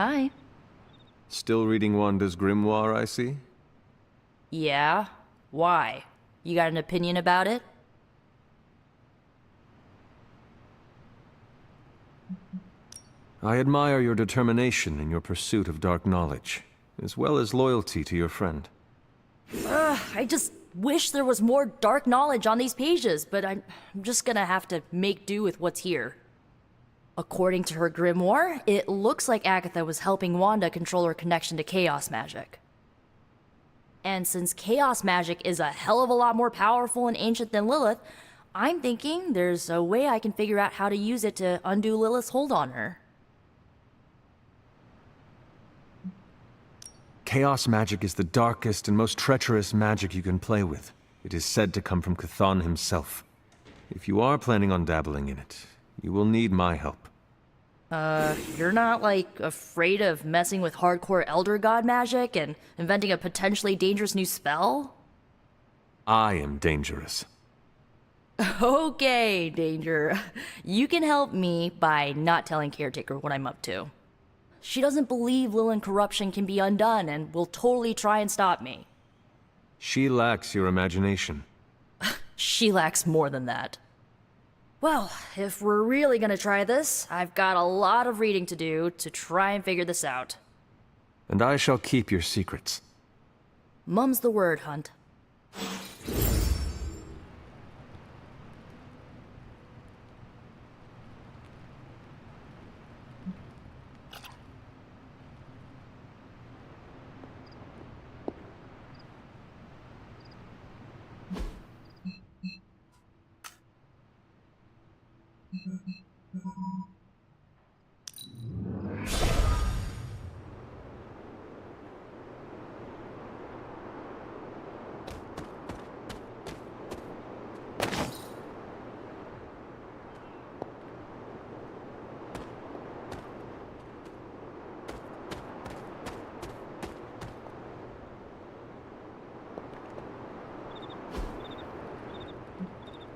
Hi. Still reading Wanda's grimoire, I see? Yeah? Why? You got an opinion about it? I admire your determination in your pursuit of dark knowledge, as well as loyalty to your friend. I just wish there was more dark knowledge on these pages, but I'm just gonna have to make do with what's here. According to her grimoire, it looks like Agatha was helping Wanda control her connection to chaos magic. And since chaos magic is a hell of a lot more powerful and ancient than Lilith, I'm thinking there's a way I can figure out how to use it to undo Lilith's hold on her. Chaos magic is the darkest and most treacherous magic you can play with. It is said to come from Chthon himself. If you are planning on dabbling in it, you will need my help. You're not, like, afraid of messing with hardcore Elder God magic and inventing a potentially dangerous new spell? I am dangerous. Okay, Danger. You can help me by not telling Caretaker what I'm up to. She doesn't believe Lilin corruption can be undone and will totally try and stop me. She lacks your imagination. She lacks more than that. Well, if we're really gonna try this, I've got a lot of reading to do to try and figure this out. And I shall keep your secrets. Mum's the word, Hunt.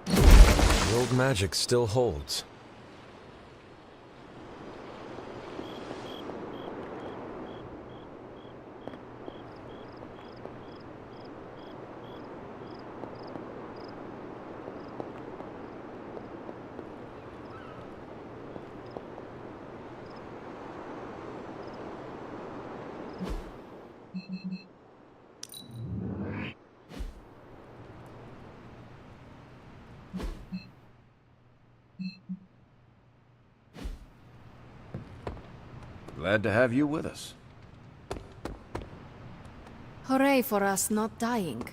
The old magic still holds. Glad to have you with us. Hooray for us not dying.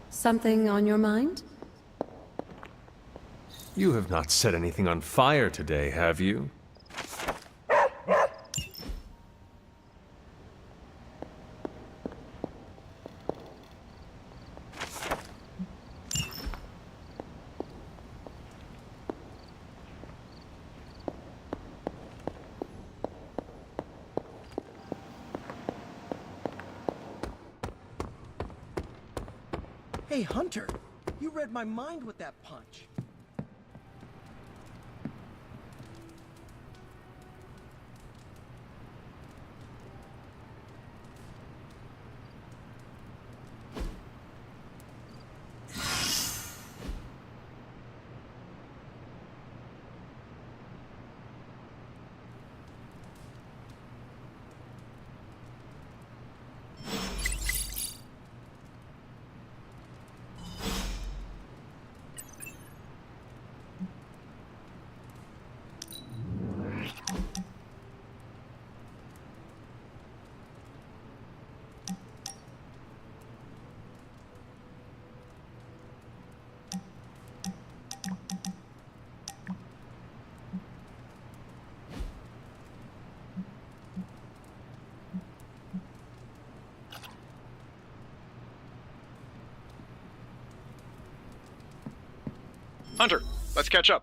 Something on your mind? You have not set anything on fire today, have you? Hey, Hunter! You read my mind with that punch. Hunter, let's catch up.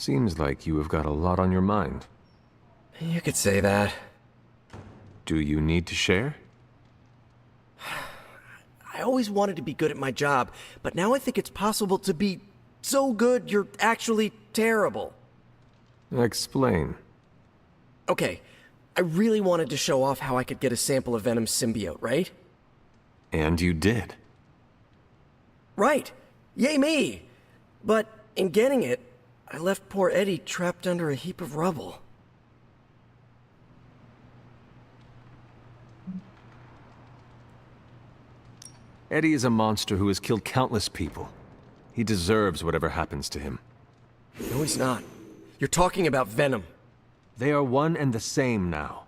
Seems like you have got a lot on your mind. You could say that. Do you need to share? I always wanted to be good at my job, but now I think it's possible to be so good you're actually terrible. Explain. Okay, I really wanted to show off how I could get a sample of Venom's symbiote, right? And you did. Right! Yay me! But in getting it, I left poor Eddie trapped under a heap of rubble. Eddie is a monster who has killed countless people. He deserves whatever happens to him. No, he's not. You're talking about Venom. They are one and the same now.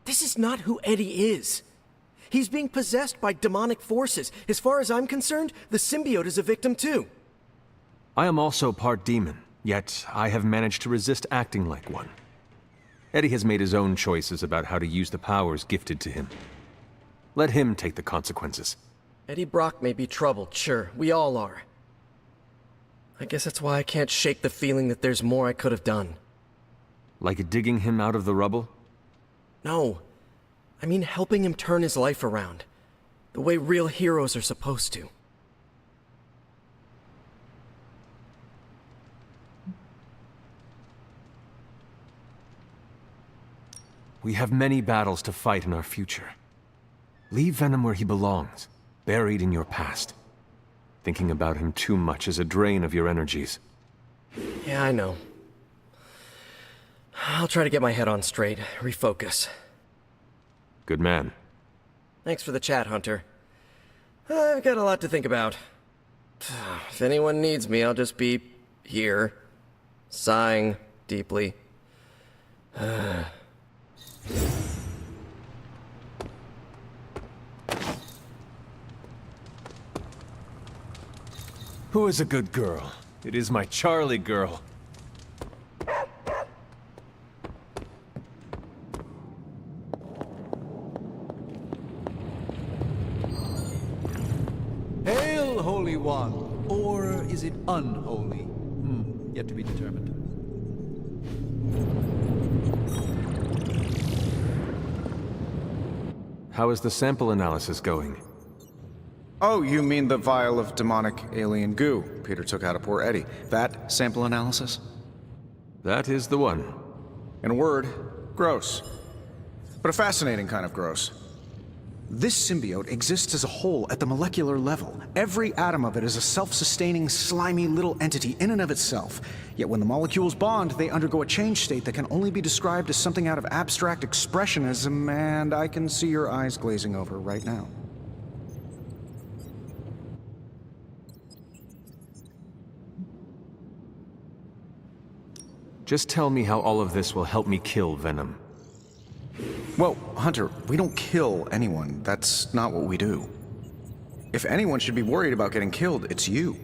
This is not who Eddie is. He's being possessed by demonic forces. As far as I'm concerned, the symbiote is a victim too. I am also part demon, yet I have managed to resist acting like one. Eddie has made his own choices about how to use the powers gifted to him. Let him take the consequences. Eddie Brock may be troubled, sure. We all are. I guess that's why I can't shake the feeling that there's more I could have done. Like digging him out of the rubble? No. I mean helping him turn his life around. The way real heroes are supposed to. We have many battles to fight in our future. Leave Venom where he belongs, buried in your past. Thinking about him too much is a drain of your energies. Yeah, I know. I'll try to get my head on straight, refocus. Good man. Thanks for the chat, Hunter. I've got a lot to think about. If anyone needs me, I'll just be here, sighing deeply. Who is a good girl? It is my Charlie girl. Hail, Holy One! Or is it unholy? Yet to be determined. How is the sample analysis going? Oh, you mean the vial of demonic alien goo Peter took out of poor Eddie. That sample analysis? That is the one. In a word, gross. But a fascinating kind of gross. This symbiote exists as a whole at the molecular level. Every atom of it is a self-sustaining, slimy little entity in and of itself. Yet when the molecules bond, they undergo a change state that can only be described as something out of abstract expressionism, and I can see your eyes glazing over right now. Just tell me how all of this will help me kill Venom. Well, Hunter, we don't kill anyone. That's not what we do. If anyone should be worried about getting killed, it's you.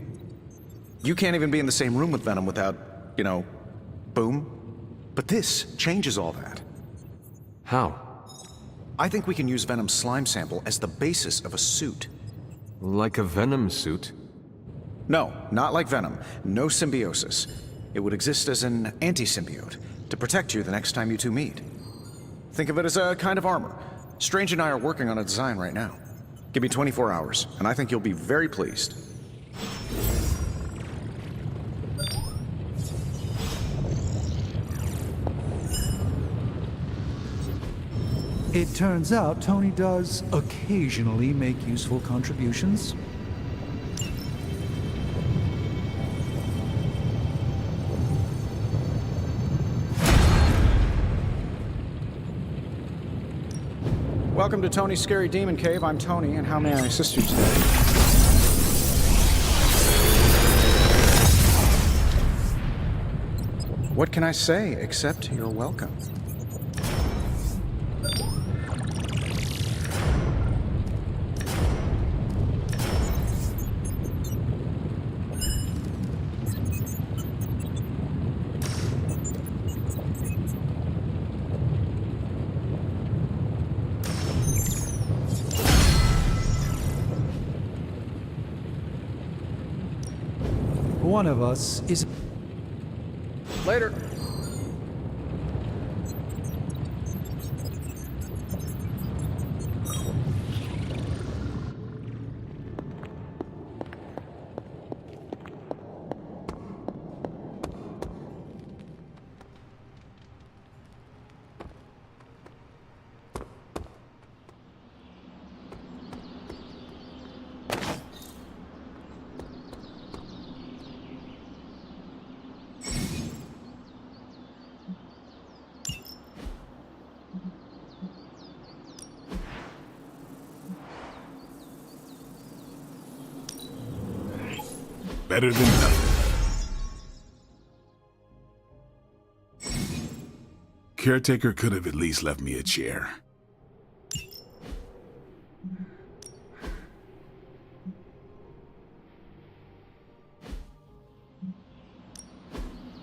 You can't even be in the same room with Venom without, you know, boom. But this changes all that. How? I think we can use Venom's slime sample as the basis of a suit. Like a Venom suit? No, not like Venom. No symbiosis. It would exist as an anti-symbiote, to protect you the next time you two meet. Think of it as a kind of armor. Strange and I are working on a design right now. Give me 24 hours, and I think you'll be very pleased. It turns out Tony does occasionally make useful contributions. Welcome to Tony's Scary Demon Cave. I'm Tony, and how may I assist you today? What can I say except you're welcome? One of us is... Later. Better than nothing. Caretaker could have at least left me a chair.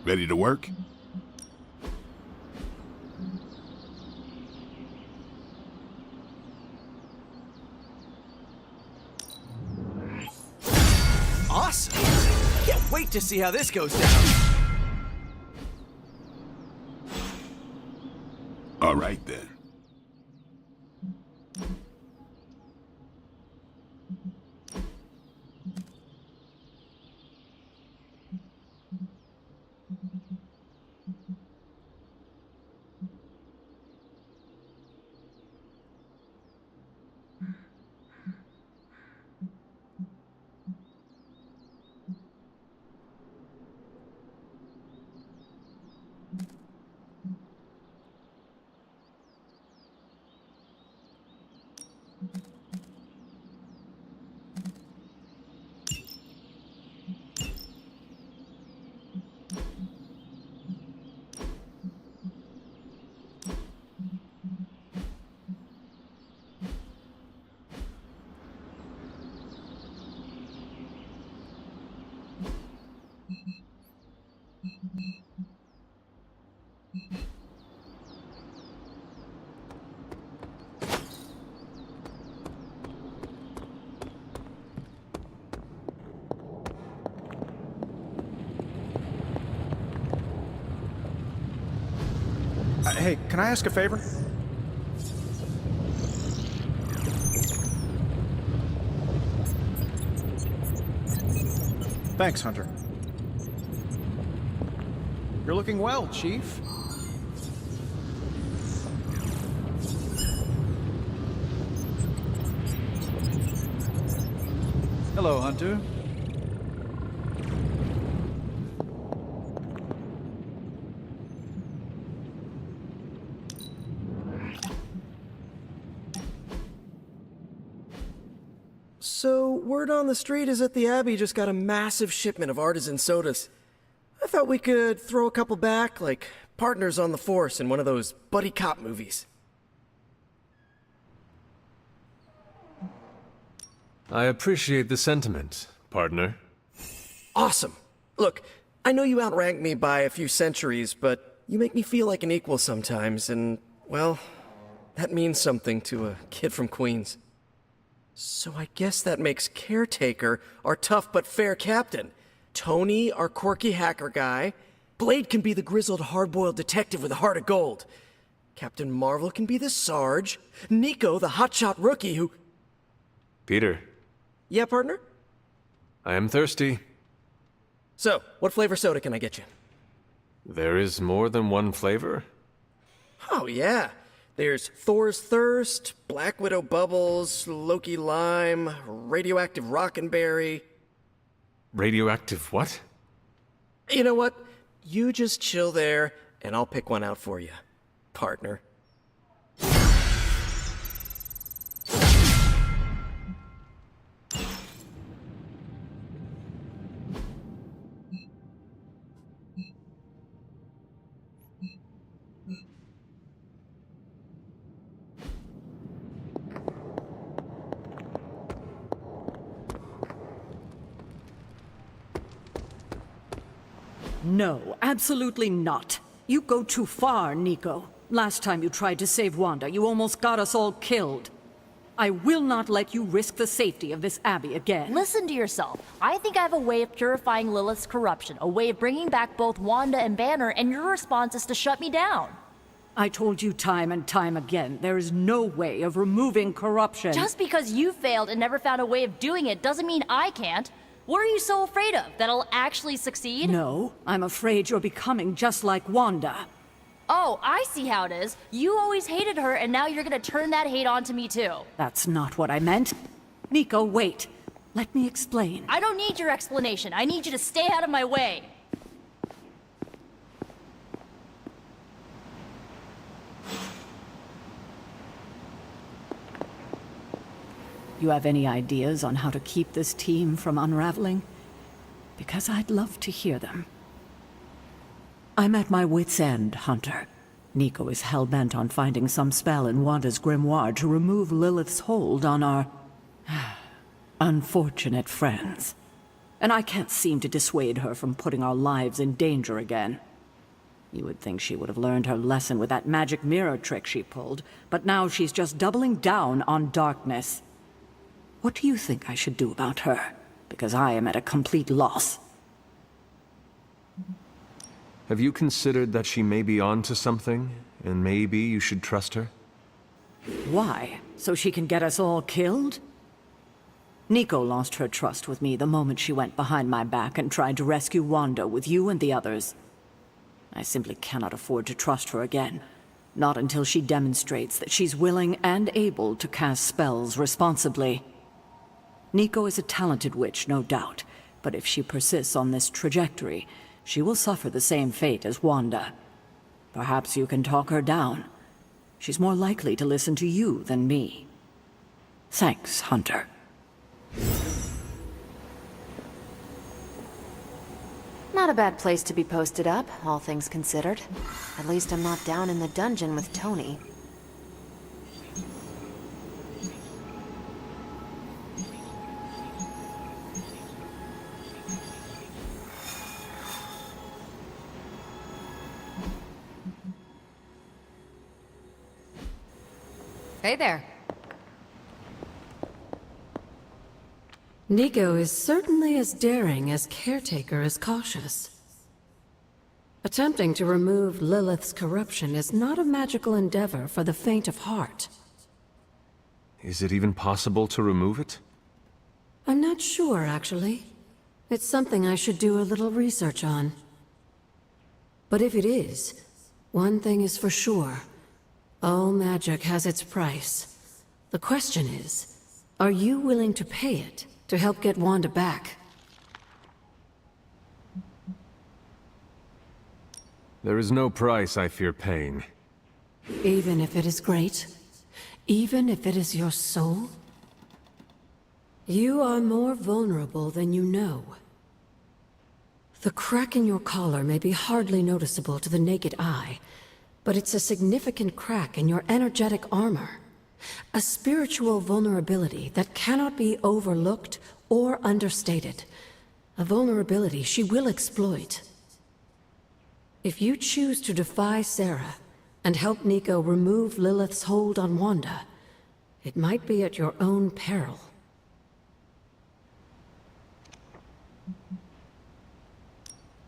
Ready to work? Awesome! Can't wait to see how this goes down. All right then. Hey, can I ask a favor? Thanks, Hunter. You're looking well, Chief. Hello, Hunter. So, word on the street is that the Abbey just got a massive shipment of artisan sodas. I thought we could throw a couple back, like partners on the force in one of those buddy cop movies. I appreciate the sentiment, partner. Awesome. Look, I know you outrank me by a few centuries, but you make me feel like an equal sometimes, and, well, that means something to a kid from Queens. So I guess that makes Caretaker our tough but fair captain. Tony, our quirky hacker guy. Blade can be the grizzled hard-boiled detective with a heart of gold. Captain Marvel can be the Sarge. Nico, the hotshot rookie who... Peter, Yeah, partner? I am thirsty. So, what flavor soda can I get you? There is more than one flavor? Oh, yeah. There's Thor's Thirst, Black Widow Bubbles, Loki Lime, Radioactive Rockenberry. Radioactive what? You know what? You just chill there, and I'll pick one out for you, partner. No, absolutely not. You go too far, Nico. Last time you tried to save Wanda, you almost got us all killed. I will not let you risk the safety of this abbey again. Listen to yourself. I think I have a way of purifying Lilith's corruption, a way of bringing back both Wanda and Banner, and your response is to shut me down. I told you time and time again, there is no way of removing corruption. Just because you failed and never found a way of doing it doesn't mean I can't. What are you so afraid of? That I'll actually succeed? No, I'm afraid you're becoming just like Wanda. Oh, I see how it is. You always hated her, and now you're gonna turn that hate onto me too. That's not what I meant. Nico, wait. Let me explain. I don't need your explanation. I need you to stay out of my way. You have any ideas on how to keep this team from unraveling? Because I'd love to hear them. I'm at my wit's end, Hunter. Nico is hell-bent on finding some spell in Wanda's grimoire to remove Lilith's hold on our unfortunate friends. And I can't seem to dissuade her from putting our lives in danger again. You would think she would have learned her lesson with that magic mirror trick she pulled, but now she's just doubling down on darkness. What do you think I should do about her? Because I am at a complete loss. Have you considered that she may be onto something, and maybe you should trust her? Why? So she can get us all killed? Nico lost her trust with me the moment she went behind my back and tried to rescue Wanda with you and the others. I simply cannot afford to trust her again. Not until she demonstrates that she's willing and able to cast spells responsibly. Nico is a talented witch, no doubt, but if she persists on this trajectory, she will suffer the same fate as Wanda. Perhaps you can talk her down. She's more likely to listen to you than me. Thanks, Hunter. Not a bad place to be posted up, all things considered. At least I'm not down in the dungeon with Tony. Hey there. Nico is certainly as daring as Caretaker is cautious. Attempting to remove Lilith's corruption is not a magical endeavor for the faint of heart. Is it even possible to remove it? I'm not sure, actually. It's something I should do a little research on. But if it is, one thing is for sure. All magic has its price. The question is, are you willing to pay it to help get Wanda back? There is no price I fear paying. Even if it is great? Even if it is your soul? You are more vulnerable than you know. The crack in your collar may be hardly noticeable to the naked eye, but it's a significant crack in your energetic armor. A spiritual vulnerability that cannot be overlooked or understated. A vulnerability she will exploit. If you choose to defy Sarah and help Nico remove Lilith's hold on Wanda, it might be at your own peril.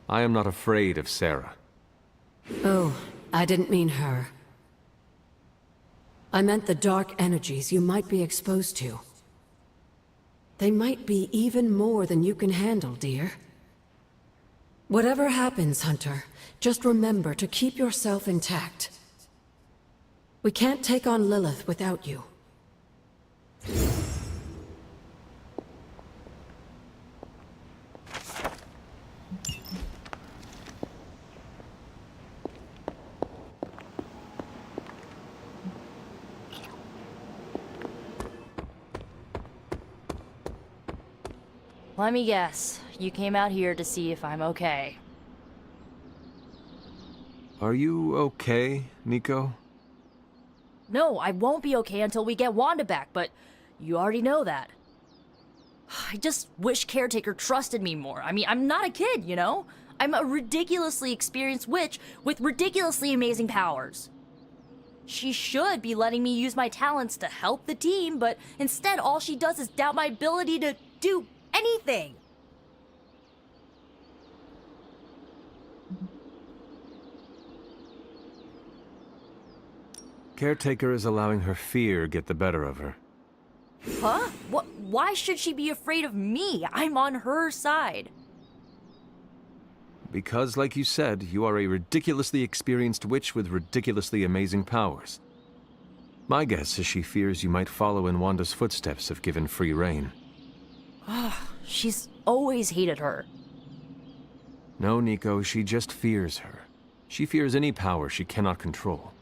I am not afraid of Sarah. Oh, I didn't mean her. I meant the dark energies you might be exposed to. They might be even more than you can handle, dear. Whatever happens, Hunter, just remember to keep yourself intact. We can't take on Lilith without you. Let me guess. You came out here to see if I'm okay. Are you okay, Nico? No, I won't be okay until we get Wanda back, but you already know that. I just wish Caretaker trusted me more. I mean, I'm not a kid, you know? I'm a ridiculously experienced witch with ridiculously amazing powers. She should be letting me use my talents to help the team, but instead all she does is doubt my ability to do anything. Caretaker is allowing her fear get the better of her. Huh? What? Why should she be afraid of me? I'm on her side. Because, like you said, you are a ridiculously experienced witch with ridiculously amazing powers. My guess is she fears you might follow in Wanda's footsteps if given free rein. She's always hated her. No, Nico, she just fears her. She fears any power she cannot control.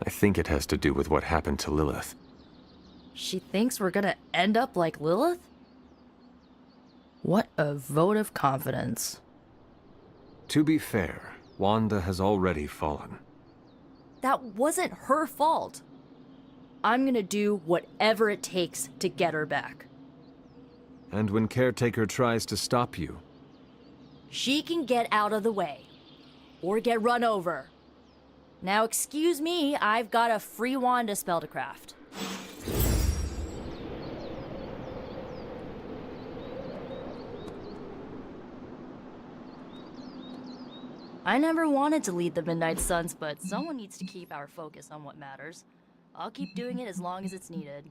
I think it has to do with what happened to Lilith. She thinks we're gonna end up like Lilith? What a vote of confidence. To be fair, Wanda has already fallen. That wasn't her fault. I'm gonna do whatever it takes to get her back. And when Caretaker tries to stop you, She can get out of the way. Or get run over. Now excuse me, I've got a free Wanda spell to craft. I never wanted to lead the Midnight Suns, but someone needs to keep our focus on what matters. I'll keep doing it as long as it's needed.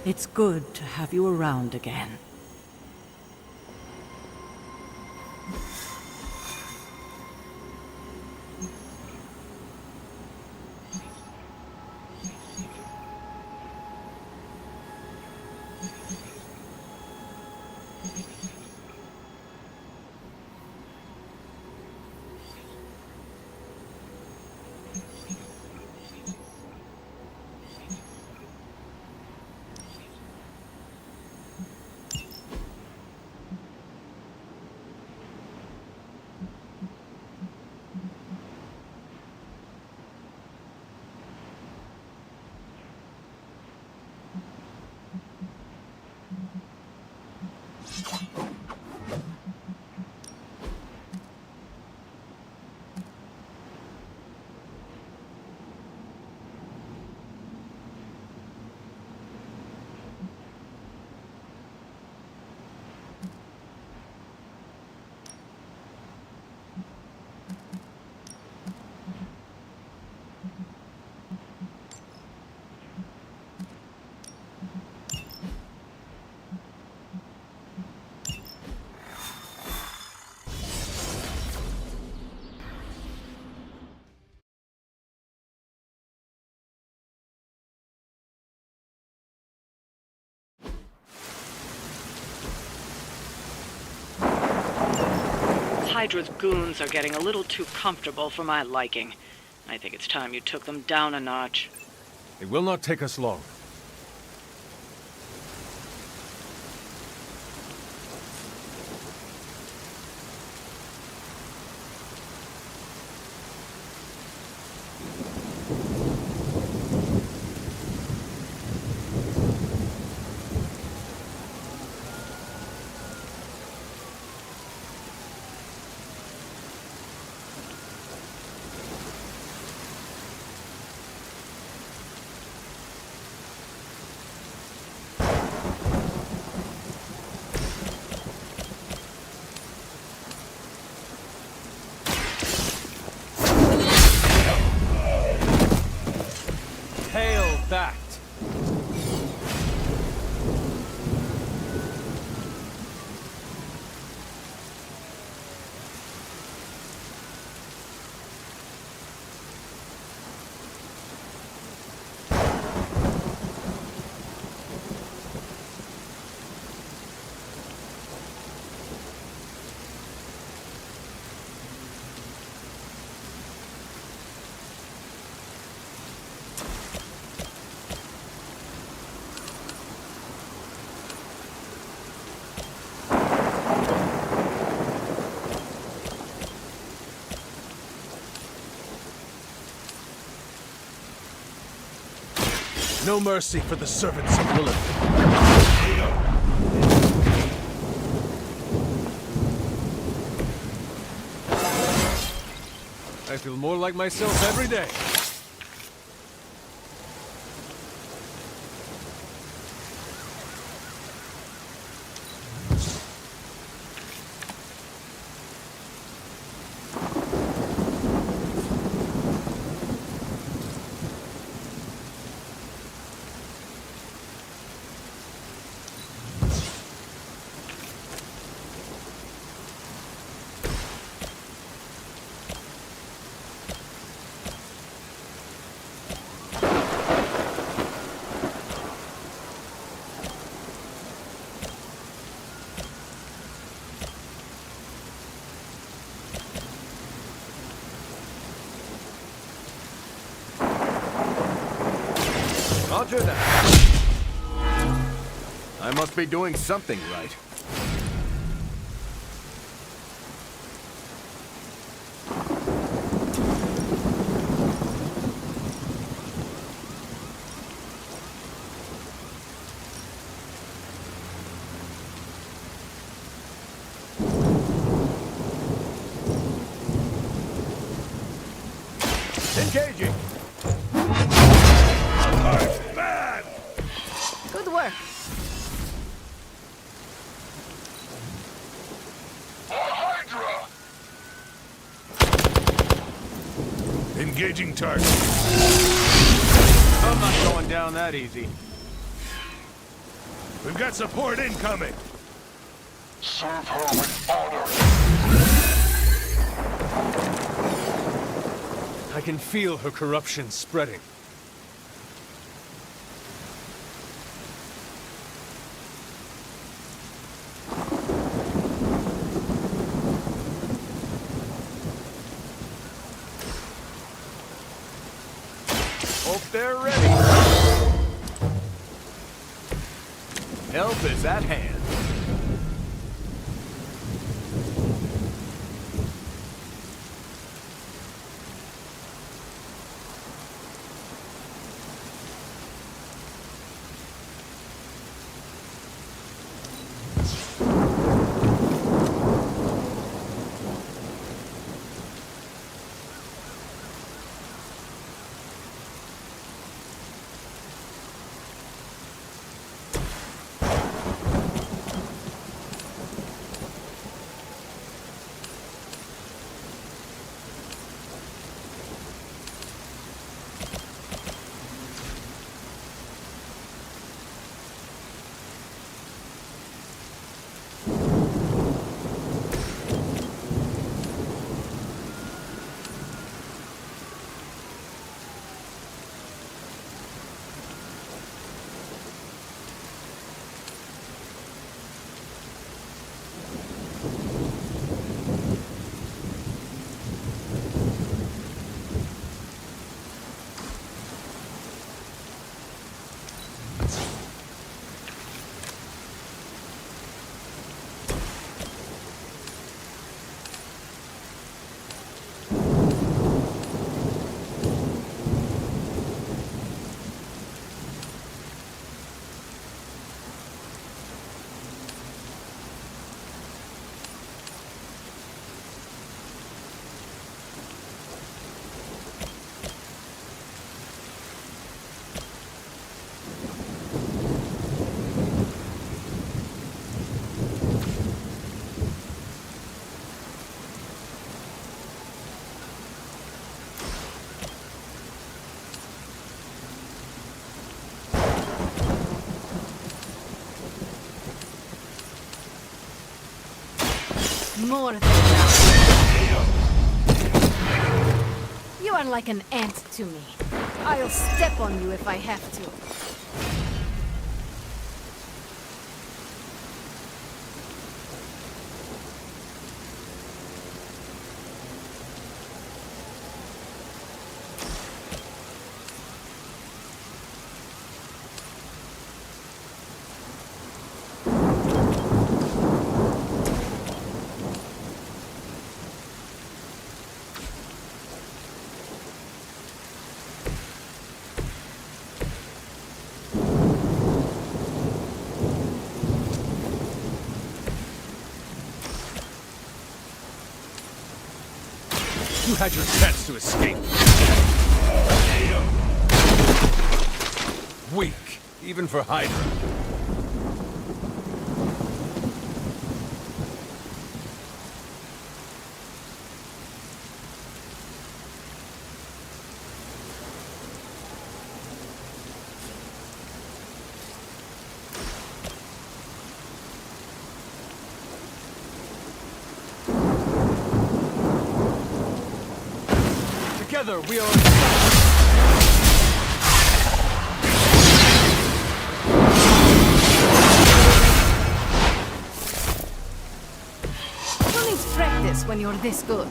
It's good to have you around again. Hydra's goons are getting a little too comfortable for my liking. I think it's time you took them down a notch. it will not take us long. Hail that! No mercy for the servants of Lilith. I feel more like myself every day. Roger that. I must be doing something right. Engaging. Good work. Engaging target. I'm not going down that easy. We've got support incoming. Serve her with honor. I can feel her corruption spreading. Hope they're ready. Help is at hand. More than that. You are like an ant to me. I'll step on you if I have to. You had your chance to escape. Weak, even for Hydra. Together we are unstoppable. Who needs practice when you're this good?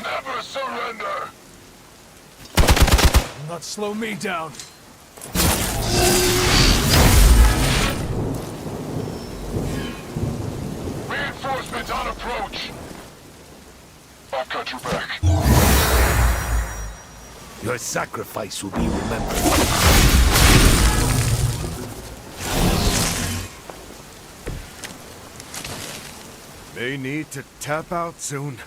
Never surrender! Do not slow me down. Reinforcements on approach! I've got your back. Your sacrifice will be remembered. May need to tap out soon.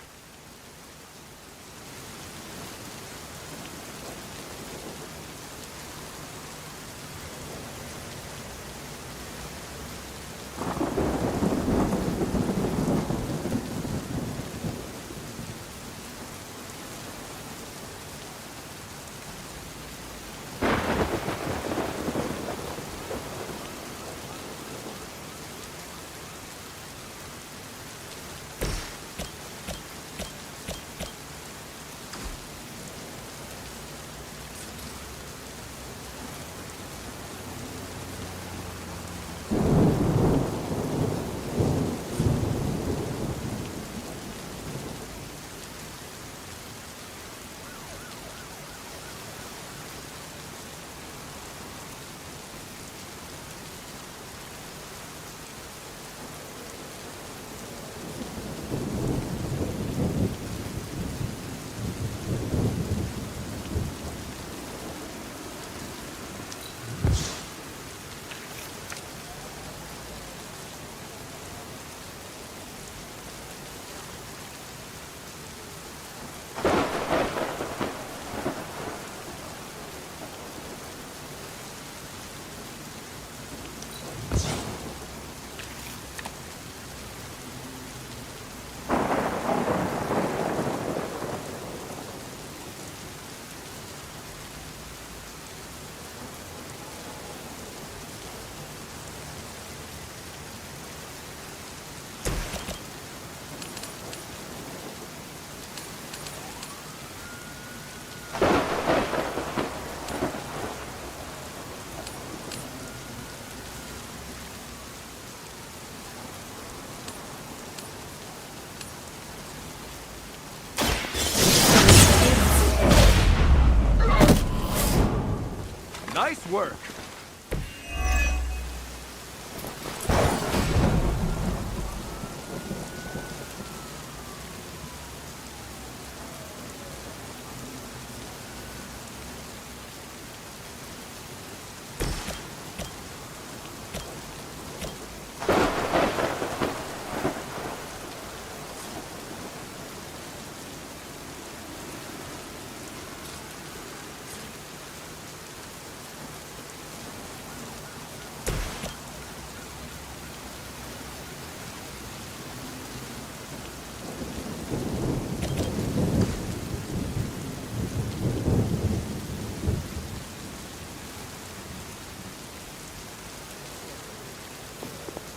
Nice work.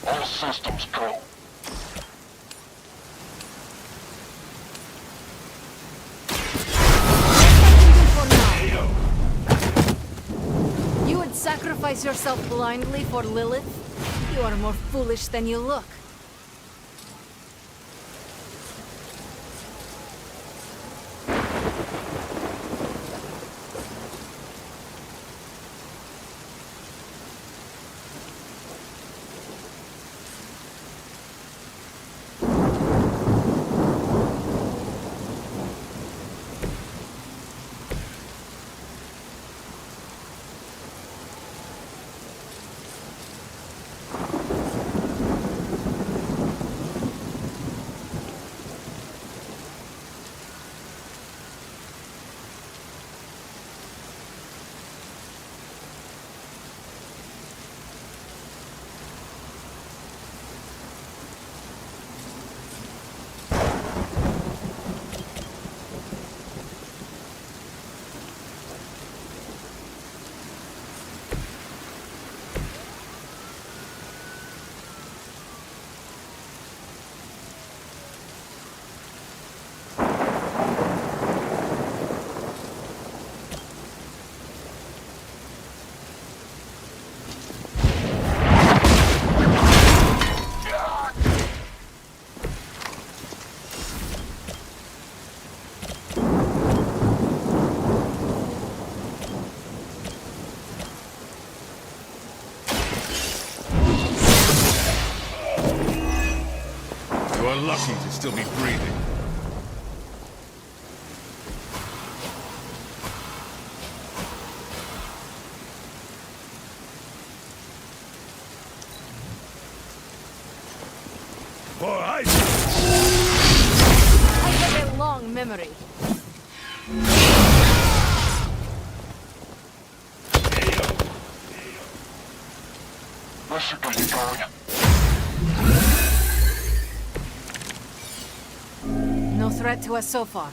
All systems go. You would sacrifice yourself blindly for Lilith? You are more foolish than you look. You're lucky to still be breathing. For I have a long memory. Let's get it going. No threat to us so far.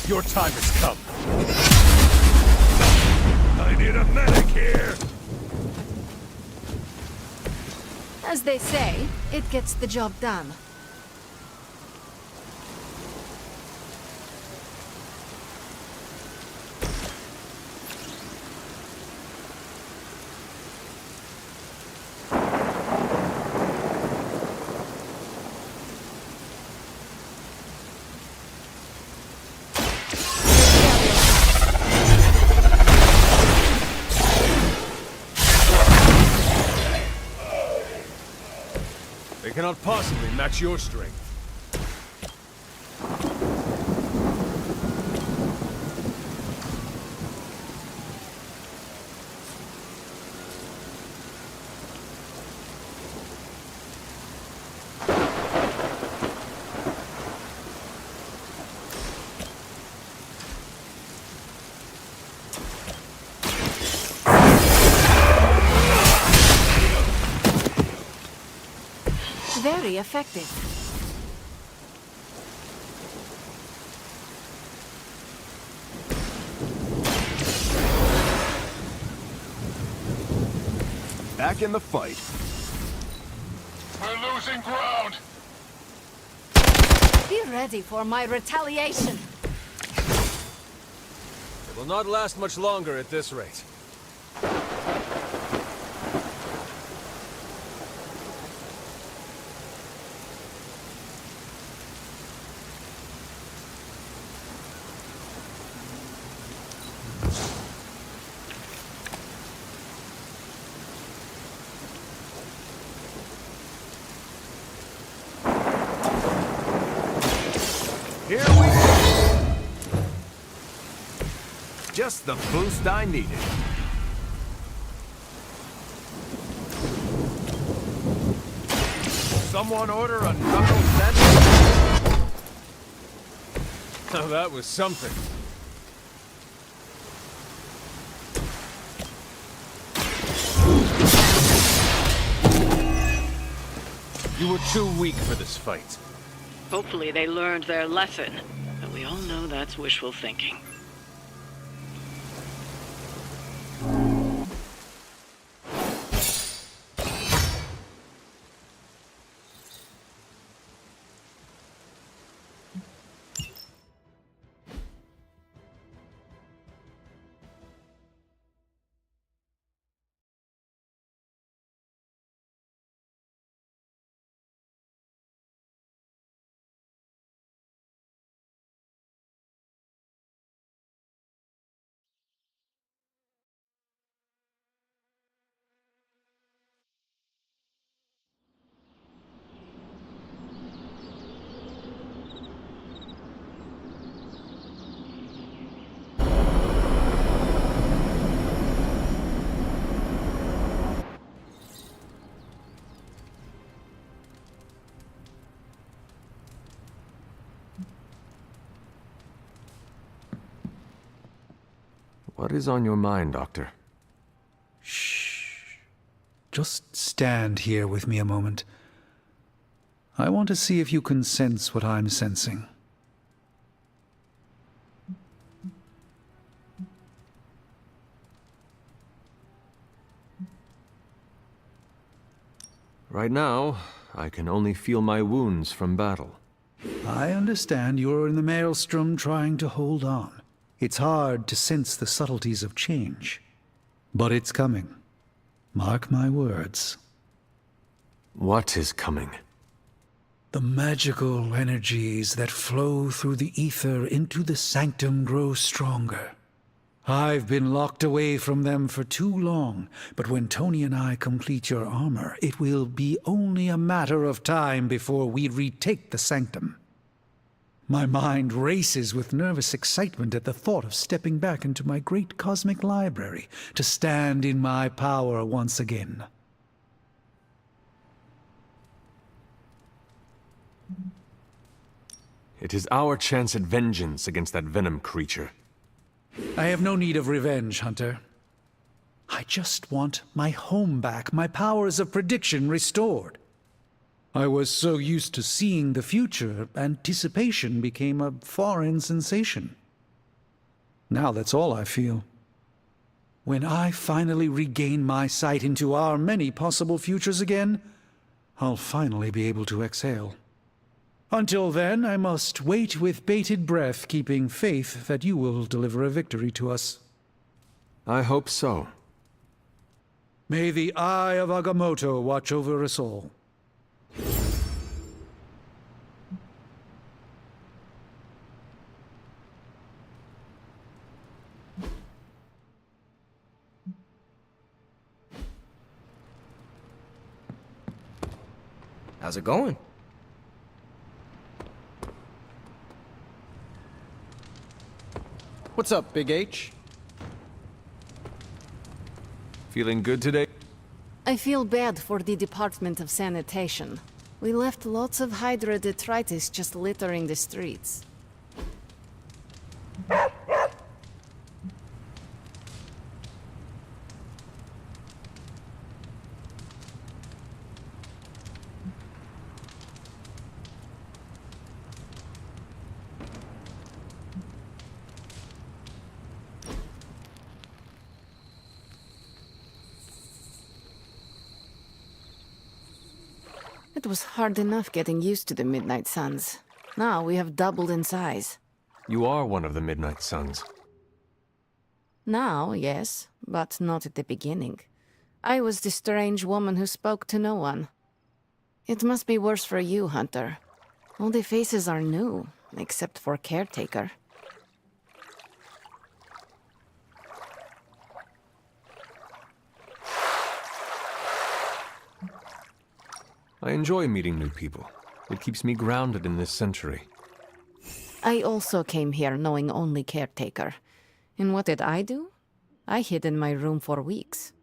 Your time has come. I need a medic here! As they say, it gets the job done. They cannot possibly match your strength. Very effective. Back in the fight. We're losing ground! Be ready for my retaliation. It will not last much longer at this rate. Here we go. Just the boost I needed. Someone order a knuckle sandwich? Now that was something. You were too weak for this fight. Hopefully they learned their lesson, but we all know that's wishful thinking. What is on your mind, Doctor? Just stand here with me a moment. I want to see if you can sense what I'm sensing. Right now, I can only feel my wounds from battle. I understand you're in the maelstrom trying to hold on. It's hard to sense the subtleties of change. But it's coming. Mark my words. What is coming? The magical energies that flow through the ether into the sanctum grow stronger. I've been locked away from them for too long, but when Tony and I complete your armor, it will be only a matter of time before we retake the sanctum. My mind races with nervous excitement at the thought of stepping back into my great cosmic library to stand in my power once again. It is our chance at vengeance against that venom creature. I have no need of revenge, Hunter. I just want my home back, my powers of prediction restored. I was so used to seeing the future, anticipation became a foreign sensation. Now that's all I feel. When I finally regain my sight into our many possible futures again, I'll finally be able to exhale. Until then, I must wait with bated breath, keeping faith that you will deliver a victory to us. I hope so. May the Eye of Agamotto watch over us all. How's it going? What's up, Big H? Feeling good today? I feel bad for the Department of Sanitation. We left lots of Hydra detritus just littering the streets. It was hard enough getting used to the Midnight Suns. Now we have doubled in size. You are one of the Midnight Suns. Now, yes, but not at the beginning. I was the strange woman who spoke to no one. It must be worse for you, Hunter. All the faces are new, except for Caretaker. I enjoy meeting new people. It keeps me grounded in this century. I also came here knowing only Caretaker. And what did I do? I hid in my room for weeks.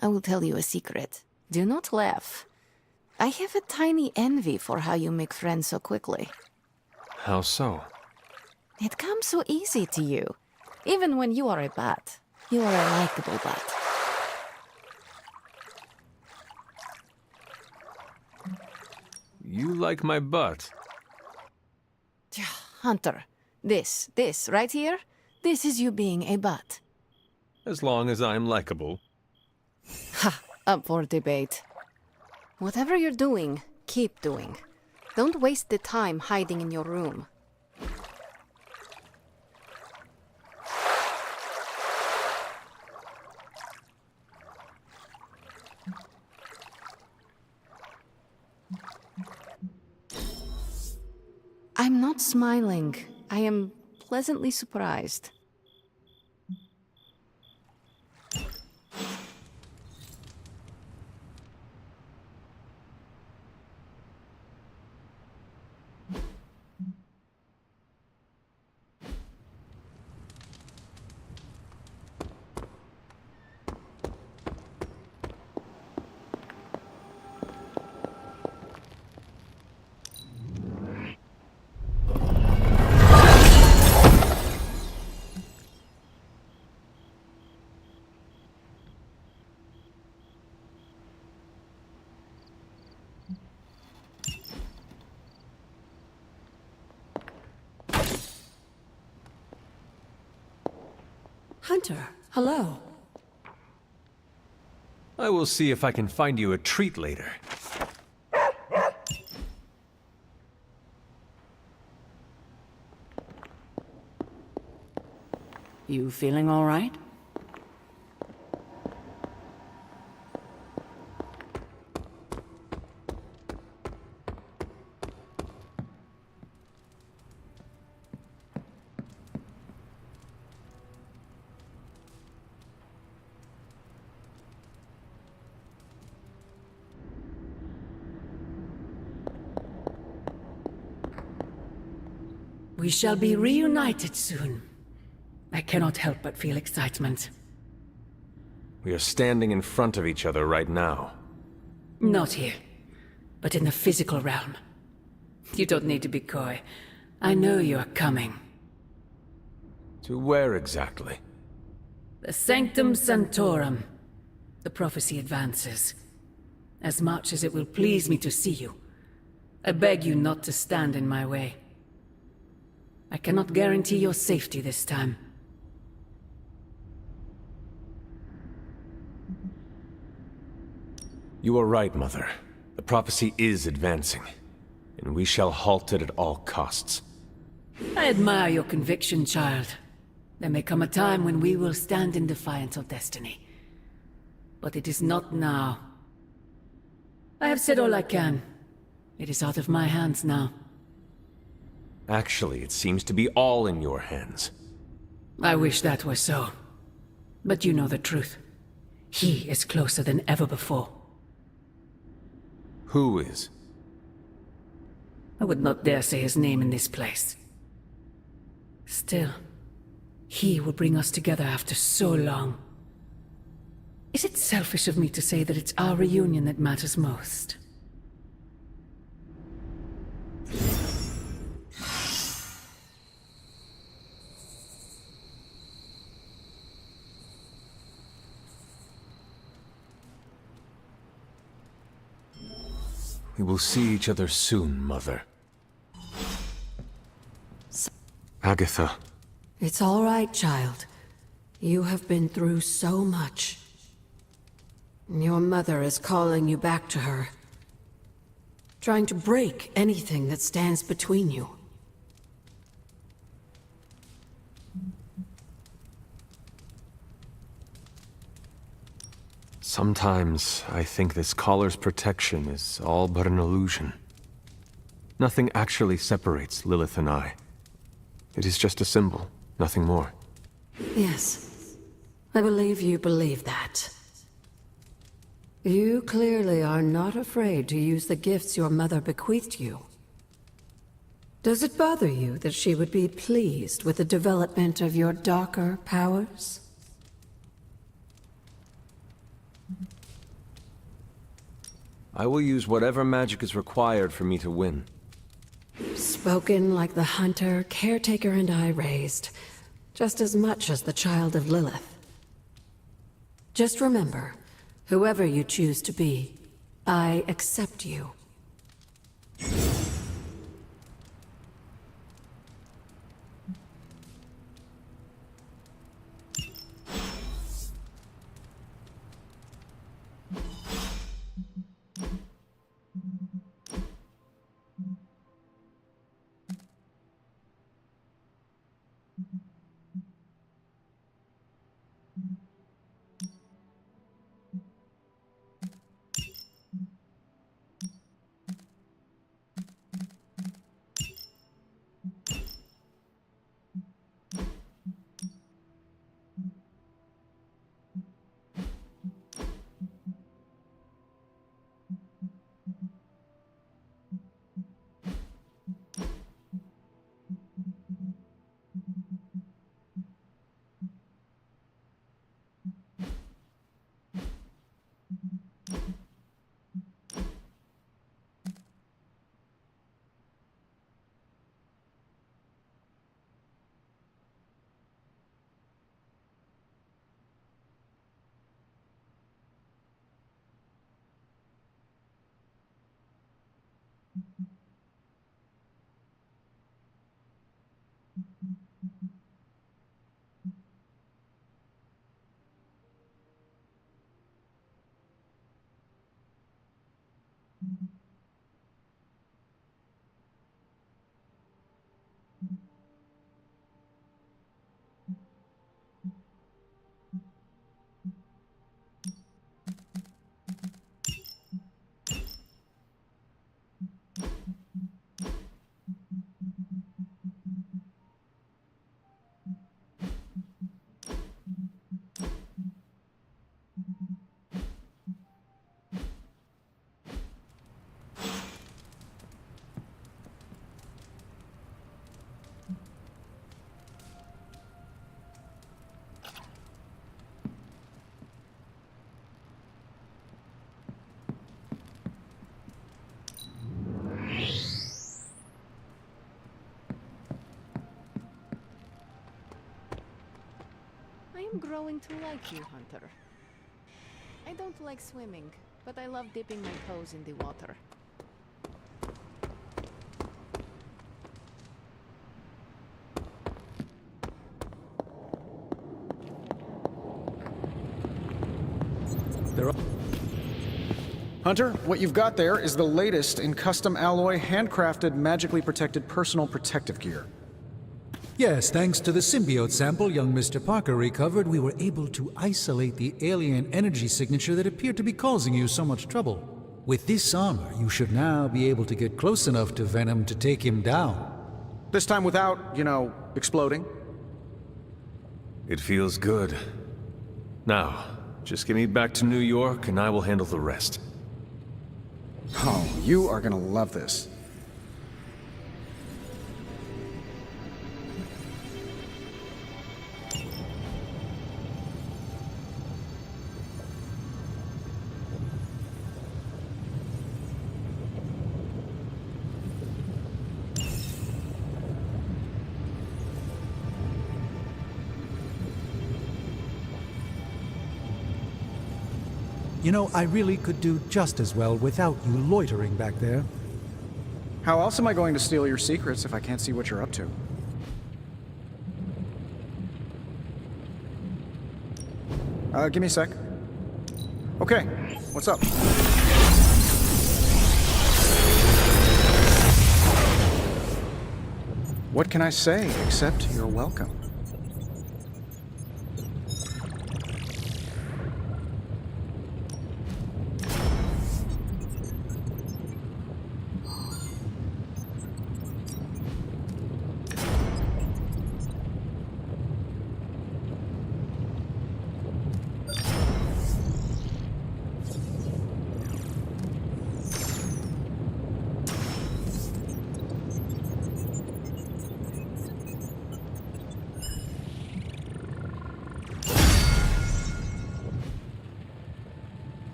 I will tell you a secret. Do not laugh. I have a tiny envy for how you make friends so quickly. How so? It comes so easy to you. Even when you are a bat. You are a likable bat. You like my butt. Hunter, this right here, this is you being a butt. As long as I'm likable. Ha! Up for debate. Whatever you're doing, keep doing. Don't waste the time hiding in your room. I'm not smiling. I am pleasantly surprised. Hunter, hello. I will see if I can find you a treat later. You feeling all right? We shall be reunited soon. I cannot help but feel excitement. We are standing in front of each other right now. Not here, but in the physical realm. You don't need to be coy. I know you are coming. To where exactly? The Sanctum Sanctorum. The prophecy advances. As much as it will please me to see you, I beg you not to stand in my way. I cannot guarantee your safety this time. You are right, Mother. The prophecy is advancing, and we shall halt it at all costs. I admire your conviction, child. There may come a time when we will stand in defiance of destiny. But it is not now. I have said all I can. It is out of my hands now. Actually, it seems to be all in your hands. I wish that were so. But you know the truth. He is closer than ever before. Who is? I would not dare say his name in this place. Still, he will bring us together after so long. Is it selfish of me to say that it's our reunion that matters most? We will see each other soon, Mother. Agatha. It's all right, child. You have been through so much. Your mother is calling you back to her. Trying to break anything that stands between you. Sometimes I think this collar's protection is all but an illusion. Nothing actually separates Lilith and I. It is just a symbol, nothing more. Yes, I believe you believe that. You clearly are not afraid to use the gifts your mother bequeathed you. Does it bother you that she would be pleased with the development of your darker powers? I will use whatever magic is required for me to win. Spoken like the hunter, caretaker, and I raised, just as much as the child of Lilith. Just remember, whoever you choose to be, I accept you. I'm growing to like you, Hunter. I don't like swimming, but I love dipping my toes in the water. Hunter, what you've got there is the latest in custom alloy, handcrafted, magically protected personal protective gear. Yes, thanks to the symbiote sample young Mr. Parker recovered, we were able to isolate the alien energy signature that appeared to be causing you so much trouble. With this armor, you should now be able to get close enough to Venom to take him down. This time without, exploding. It feels good. Now, just get me back to New York and I will handle the rest. Oh, you are gonna love this. You know, I really could do just as well without you loitering back there. How else am I going to steal your secrets if I can't see what you're up to? Give me a sec. Okay, what's up? What can I say except you're welcome?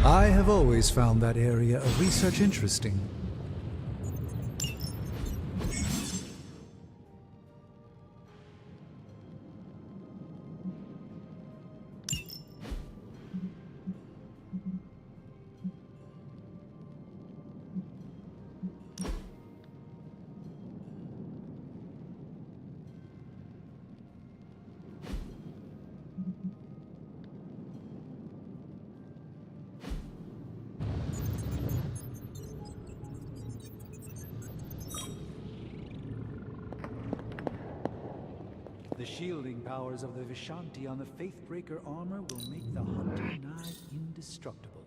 I have always found that area of research interesting. The shielding powers of the Vishanti on the Faithbreaker armor will make the Hunter nigh indestructible.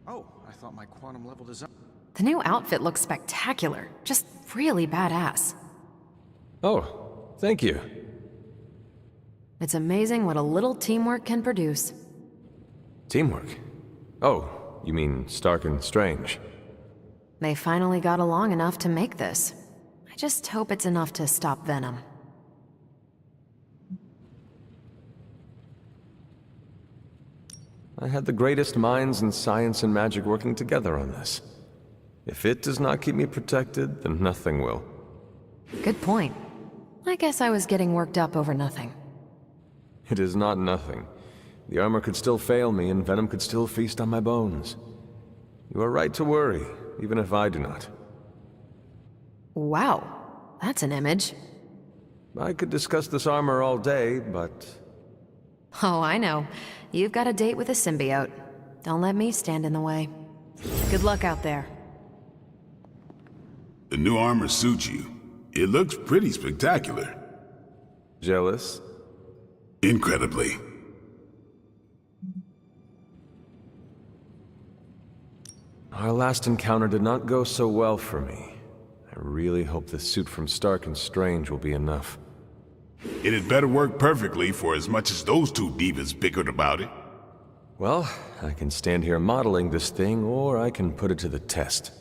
Oh, I thought my quantum level design... The new outfit looks spectacular. Just really badass. Oh, thank you. It's amazing what a little teamwork can produce. Teamwork? Oh, you mean Stark and Strange. They finally got along enough to make this. I just hope it's enough to stop Venom. I had the greatest minds in science and magic working together on this. If it does not keep me protected, then nothing will. Good point. I guess I was getting worked up over nothing. It is not nothing. The armor could still fail me, and Venom could still feast on my bones. You are right to worry, even if I do not. Wow, that's an image. I could discuss this armor all day, but... Oh, I know. You've got a date with a symbiote. Don't let me stand in the way. Good luck out there. The new armor suits you. It looks pretty spectacular. Jealous? Incredibly. Our last encounter did not go so well for me. I really hope the suit from Stark and Strange will be enough. It had better work perfectly for as much as those two divas bickered about it. Well, I can stand here modeling this thing, or I can put it to the test.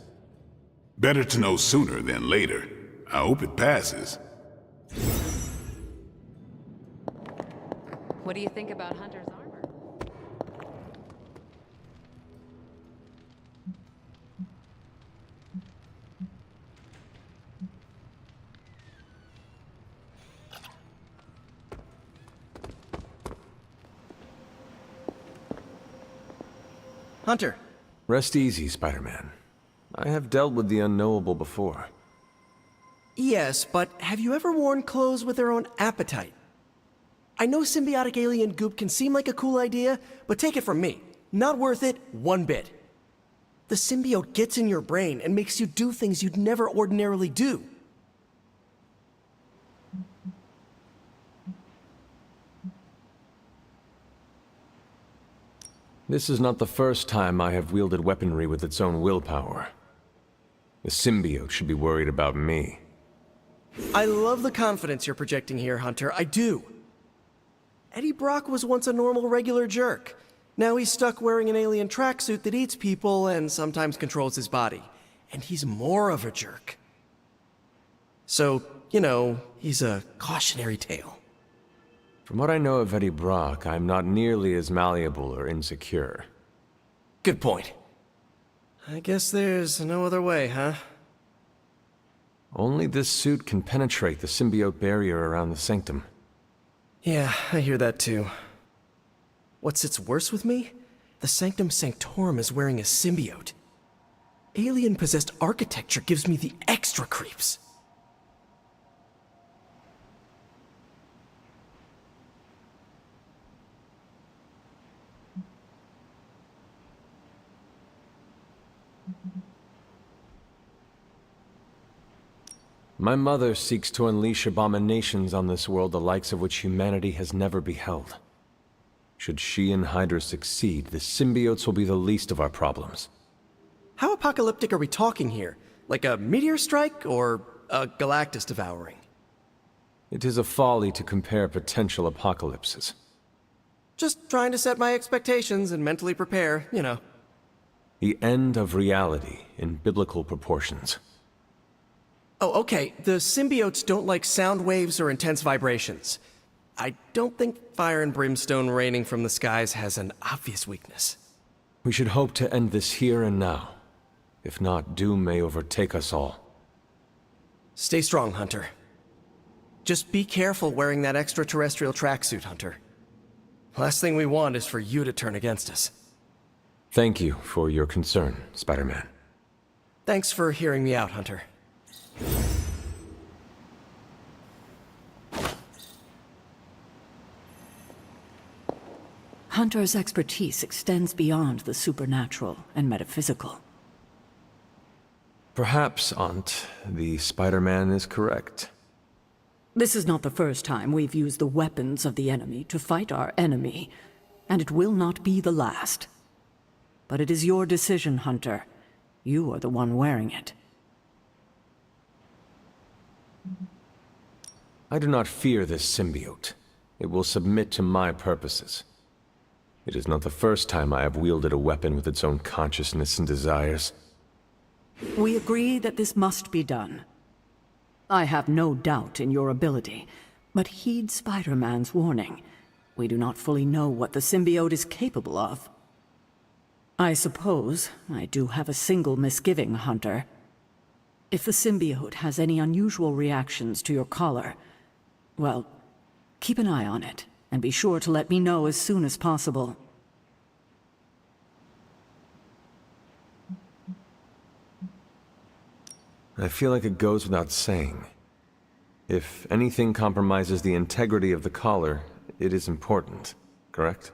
Better to know sooner than later. I hope it passes. What do you think about Hunter's armor? Hunter. Rest easy, Spider-Man. I have dealt with the unknowable before. Yes, but have you ever worn clothes with their own appetite? I know symbiotic alien goop can seem like a cool idea, but take it from me. Not worth it one bit. The symbiote gets in your brain and makes you do things you'd never ordinarily do. This is not the first time I have wielded weaponry with its own willpower. The symbiote should be worried about me. I love the confidence you're projecting here, Hunter. I do. Eddie Brock was once a normal, regular jerk. Now he's stuck wearing an alien tracksuit that eats people and sometimes controls his body. And he's more of a jerk. So, you know, he's a cautionary tale. From what I know of Eddie Brock, I'm not nearly as malleable or insecure. Good point. I guess there's no other way, huh? Only this suit can penetrate the symbiote barrier around the sanctum. Yeah, I hear that too. What sits worse with me? The Sanctum Sanctorum is wearing a symbiote. Alien-possessed architecture gives me the extra creeps. My mother seeks to unleash abominations on this world the likes of which humanity has never beheld. Should she and Hydra succeed, the symbiotes will be the least of our problems. How apocalyptic are we talking here? Like a meteor strike or a Galactus devouring? It is a folly to compare potential apocalypses. Just trying to set my expectations and mentally prepare, you know. The end of reality in biblical proportions. Oh, okay. The symbiotes don't like sound waves or intense vibrations. I don't think fire and brimstone raining from the skies has an obvious weakness. We should hope to end this here and now. If not, doom may overtake us all. Stay strong, Hunter. Just be careful wearing that extraterrestrial tracksuit, Hunter. Last thing we want is for you to turn against us. Thank you for your concern, Spider-Man. Thanks for hearing me out, Hunter. Hunter's expertise extends beyond the supernatural and metaphysical. Perhaps, Aunt, the Spider-Man is correct. This is not the first time we've used the weapons of the enemy to fight our enemy, and it will not be the last. But it is your decision, Hunter. You are the one wearing it. I do not fear this symbiote. It will submit to my purposes. It is not the first time I have wielded a weapon with its own consciousness and desires. We agree that this must be done. I have no doubt in your ability, but heed Spider-Man's warning. We do not fully know what the symbiote is capable of. I suppose I do have a single misgiving, Hunter. If the symbiote has any unusual reactions to your collar, well, keep an eye on it, and be sure to let me know as soon as possible. I feel like it goes without saying. If anything compromises the integrity of the collar, it is important, correct?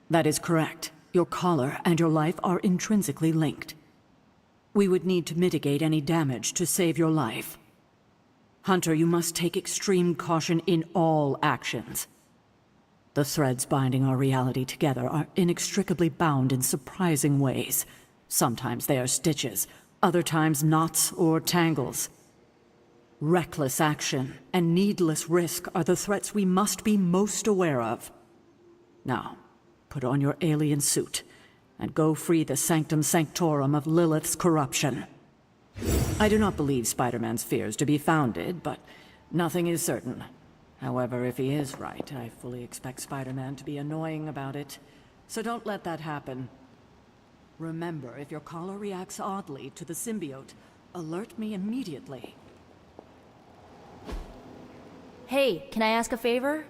That is correct. Your collar and your life are intrinsically linked. We would need to mitigate any damage to save your life. Hunter, you must take extreme caution in all actions. The threads binding our reality together are inextricably bound in surprising ways, Sometimes they are stitches, other times knots or tangles. Reckless action and needless risk are the threats we must be most aware of. Now, put on your alien suit and go free the Sanctum Sanctorum of Lilith's corruption. I do not believe Spider-Man's fears to be founded, but nothing is certain. However, if he is right, I fully expect Spider-Man to be annoying about it. So don't let that happen. Remember, if your collar reacts oddly to the symbiote, alert me immediately. Hey, can I ask a favor?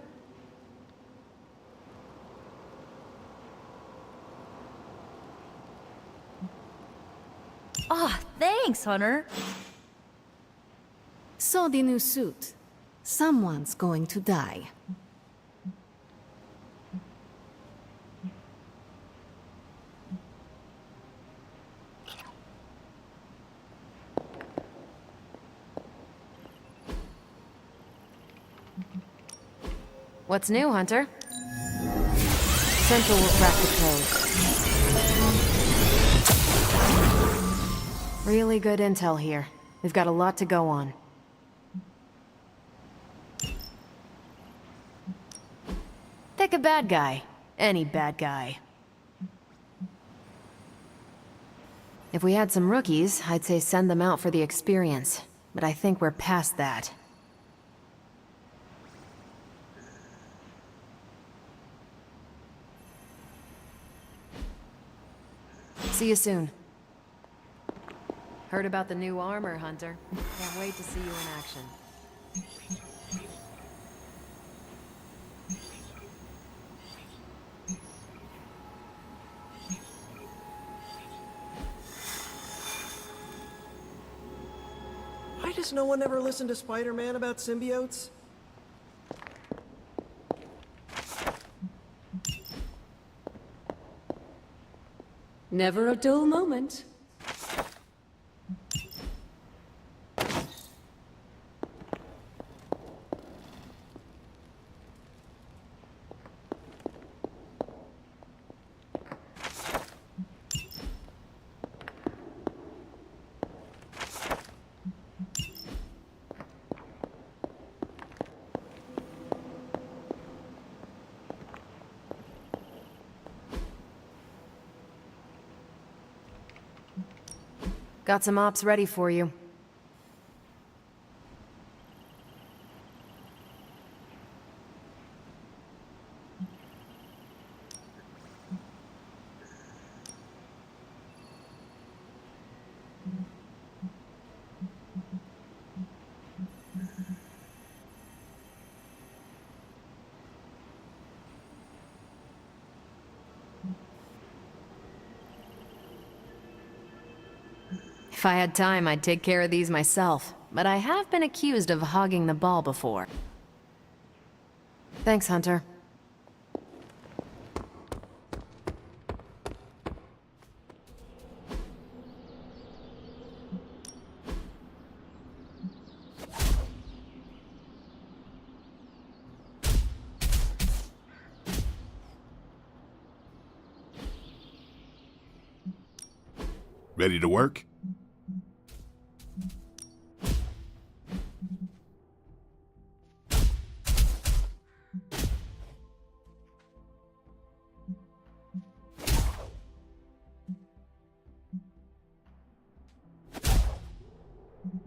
Ah, thanks, Hunter. So the new suit. Someone's going to die. What's new, Hunter? Central will crack the code. Really good intel here. We've got a lot to go on. Pick a bad guy. Any bad guy. If we had some rookies, I'd say send them out for the experience. But I think we're past that. See you soon. Heard about the new armor, Hunter. Can't wait to see you in action. Why does no one ever listen to Spider-Man about symbiotes? Never a dull moment. Got some ops ready for you. If I had time, I'd take care of these myself, but I have been accused of hogging the ball before. Thanks, Hunter. Ready to work?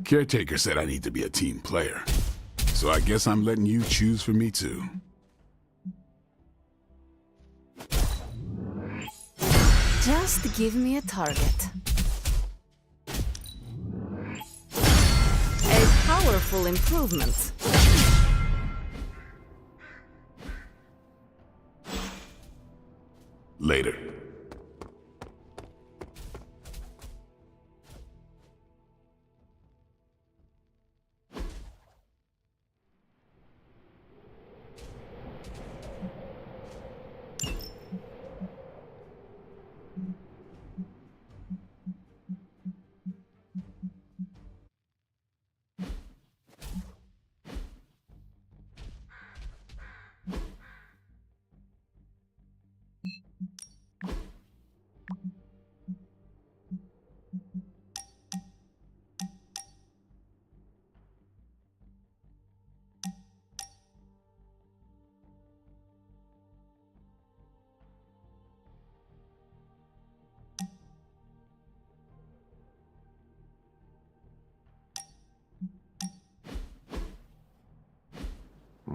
Caretaker said I need to be a team player. So I guess I'm letting you choose for me too. Just give me a target. A powerful improvement. Later.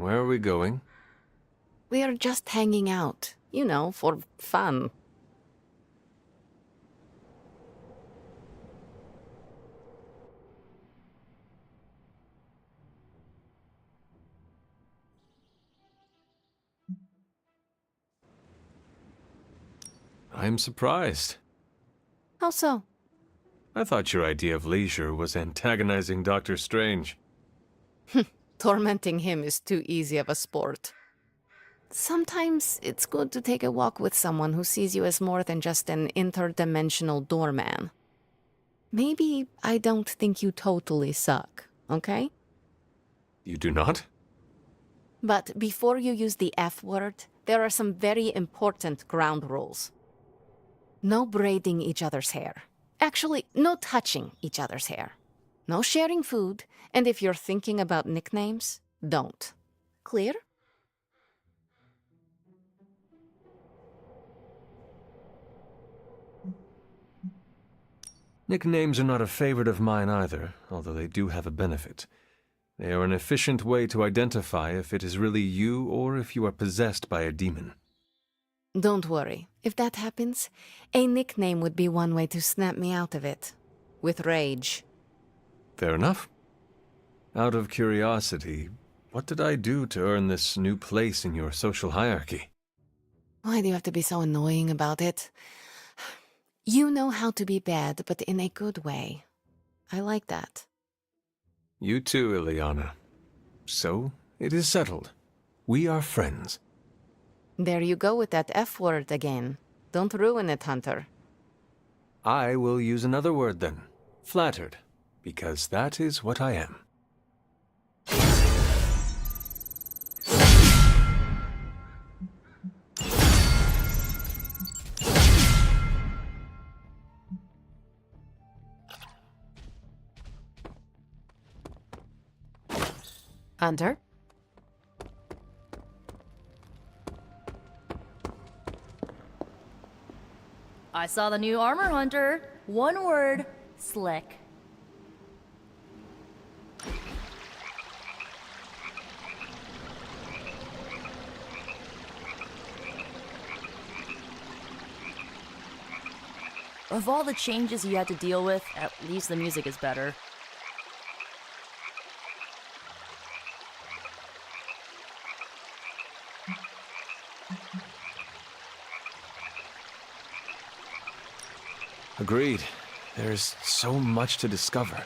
Where are we going? We are just hanging out, you know, for fun. I'm surprised. How so? I thought your idea of leisure was antagonizing Doctor Strange. Tormenting him is too easy of a sport. Sometimes it's good to take a walk with someone who sees you as more than just an interdimensional doorman. Maybe I don't think you totally suck, okay? You do not? But before you use the F word, there are some very important ground rules. No braiding each other's hair. Actually, no touching each other's hair. No sharing food, and if you're thinking about nicknames, don't. Clear? Nicknames are not a favorite of mine either, although they do have a benefit. They are an efficient way to identify if it is really you or if you are possessed by a demon. Don't worry. If that happens, a nickname would be one way to snap me out of it. With rage. Fair enough. Out of curiosity, what did I do to earn this new place in your social hierarchy? Why do you have to be so annoying about it? You know how to be bad, but in a good way. I like that. You too, Ileana. So, it is settled. We are friends. There you go with that F word again. Don't ruin it, Hunter. I will use another word then. Flattered. Because that is what I am. Hunter? I saw the new armor hunter. One word, slick. Of all the changes you had to deal with, at least the music is better. Agreed. There's so much to discover.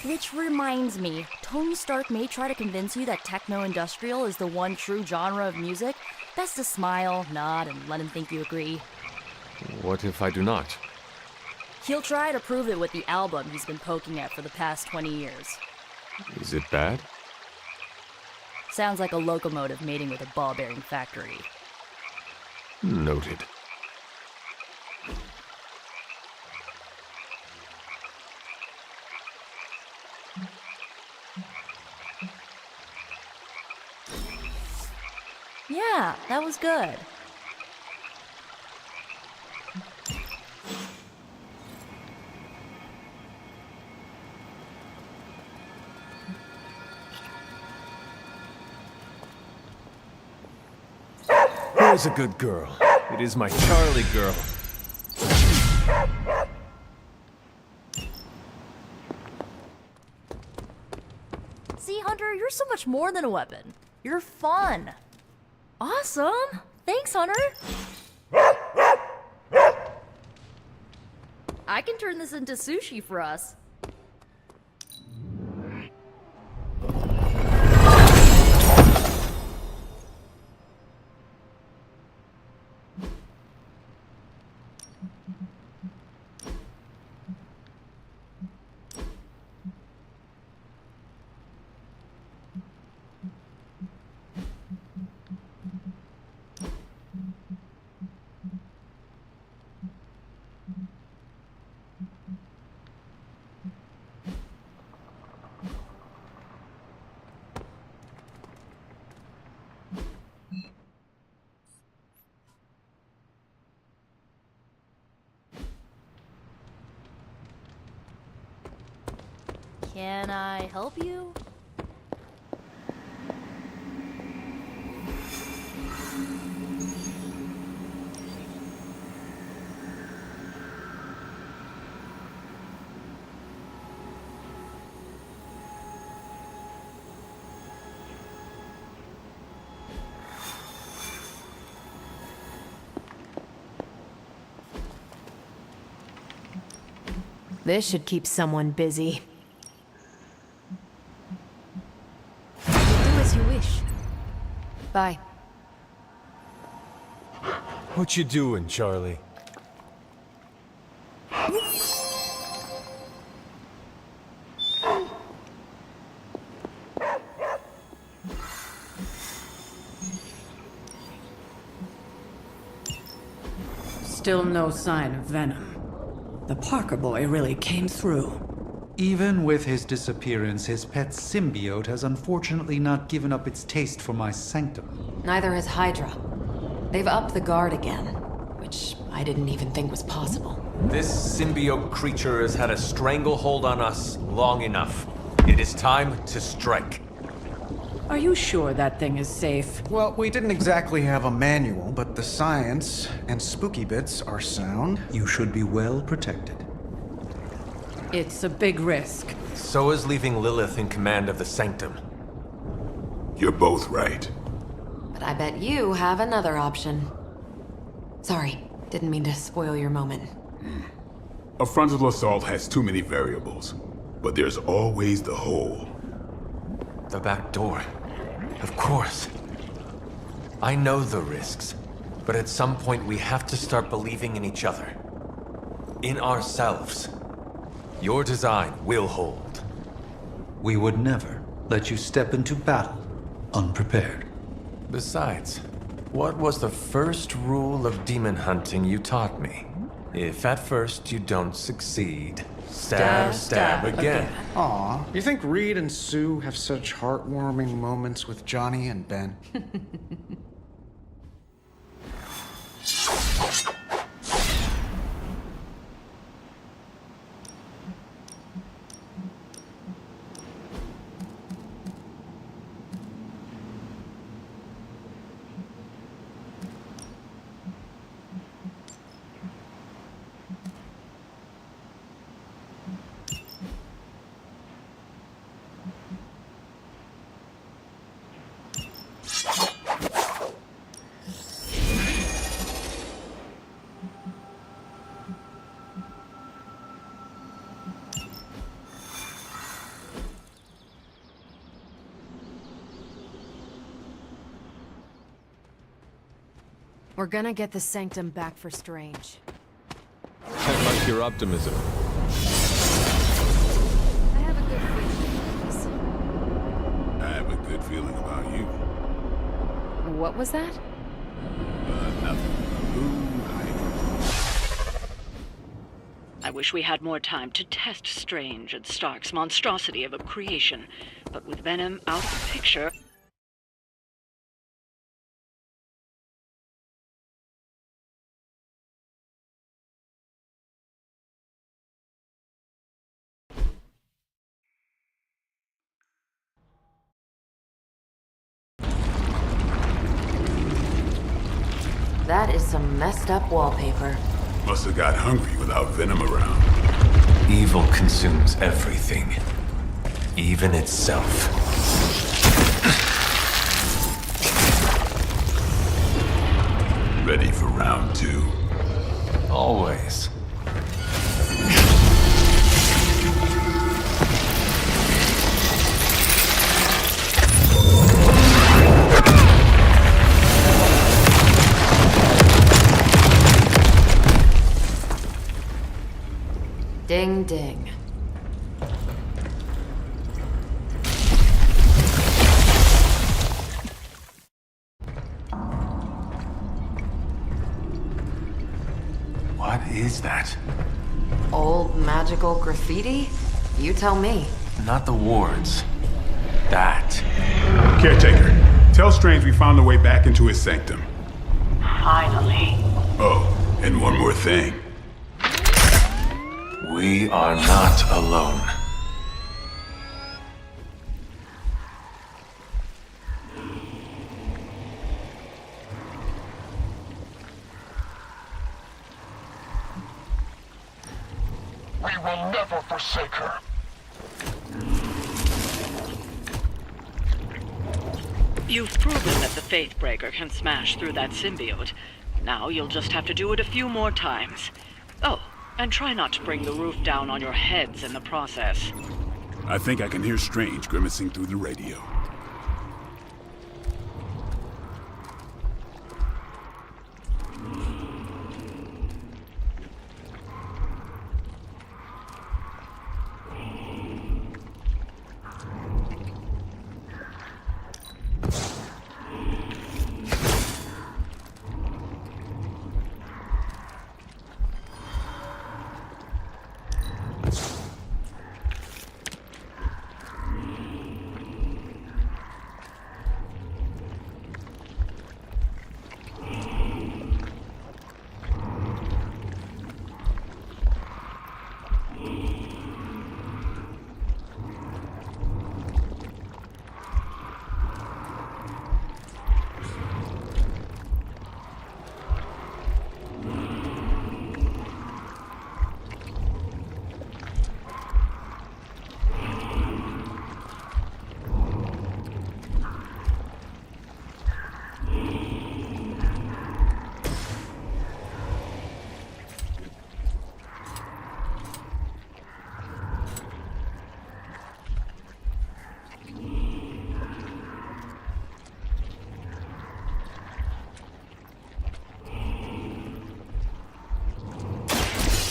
Which reminds me, Tony Stark may try to convince you that techno-industrial is the one true genre of music. Best to smile, nod, and let him think you agree. What if I do not? He'll try to prove it with the album he's been poking at for the past 20 years. Is it bad? Sounds like a locomotive mating with a ball-bearing factory. Noted. Yeah, that was good. Who's a good girl? It is my Charlie girl. See, Hunter, you're so much more than a weapon. You're fun. Awesome! Thanks, Hunter! I can turn this into sushi for us. Can I help you? This should keep someone busy. Do as you wish. Bye. What you doing, Charlie? Still no sign of Venom. The Parker boy really came through. Even with his disappearance, his pet symbiote has unfortunately not given up its taste for my sanctum. Neither has Hydra. They've upped the guard again, which I didn't even think was possible. This symbiote creature has had a stranglehold on us long enough. It is time to strike. Are you sure that thing is safe? Well, we didn't exactly have a manual, but the science and spooky bits are sound. You should be well protected. It's a big risk. So is leaving Lilith in command of the Sanctum. You're both right. But I bet you have another option. Sorry, didn't mean to spoil your moment. A frontal assault has too many variables, but there's always the hole. The back door. Of course. I know the risks, but at some point we have to start believing in each other. In ourselves. Your design will hold. We would never let you step into battle unprepared. Besides, what was the first rule of demon hunting you taught me? If at first you don't succeed, stab again. Aw, you think Reed and Sue have such heartwarming moments with Johnny and Ben? We're gonna get the Sanctum back for Strange. I like your optimism. I have a good feeling. I have a good feeling about you. What was that? Nothing. Ooh, Hydra. I wish we had more time to test Strange and Stark's monstrosity of a creation, but with Venom out of the picture... That is some messed up wallpaper. Must have got hungry without Venom around. Evil consumes everything, even itself. Ready for round 2? Always. Ding ding. What is that? Old magical graffiti? You tell me. Not the wards. That. Caretaker, tell Strange we found a way back into his sanctum. Finally. Oh, and one more thing. We are not alone. We will never forsake her. You've proven that the Faithbreaker can smash through that symbiote. Now you'll just have to do it a few more times. Oh, And try not to bring the roof down on your heads in the process. I think I can hear Strange grimacing through the radio.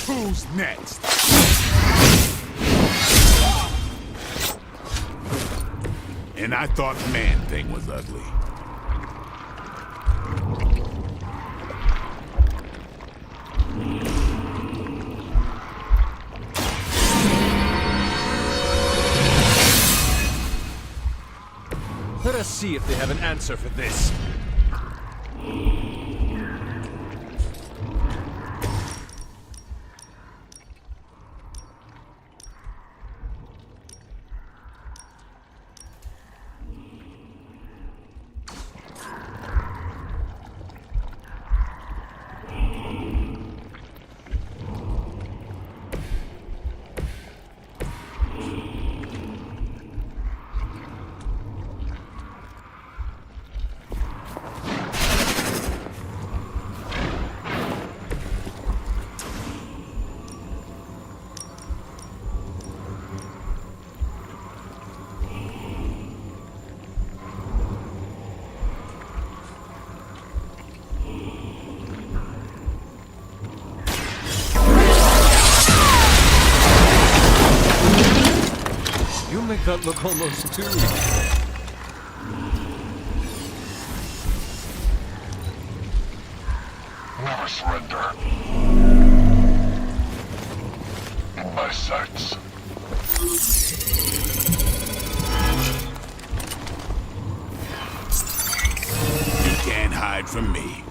Who's next? And I thought Man-Thing was ugly. Let us see if they have an answer for this. Make that look almost too easy. Never surrender. In my sights. You can't hide from me.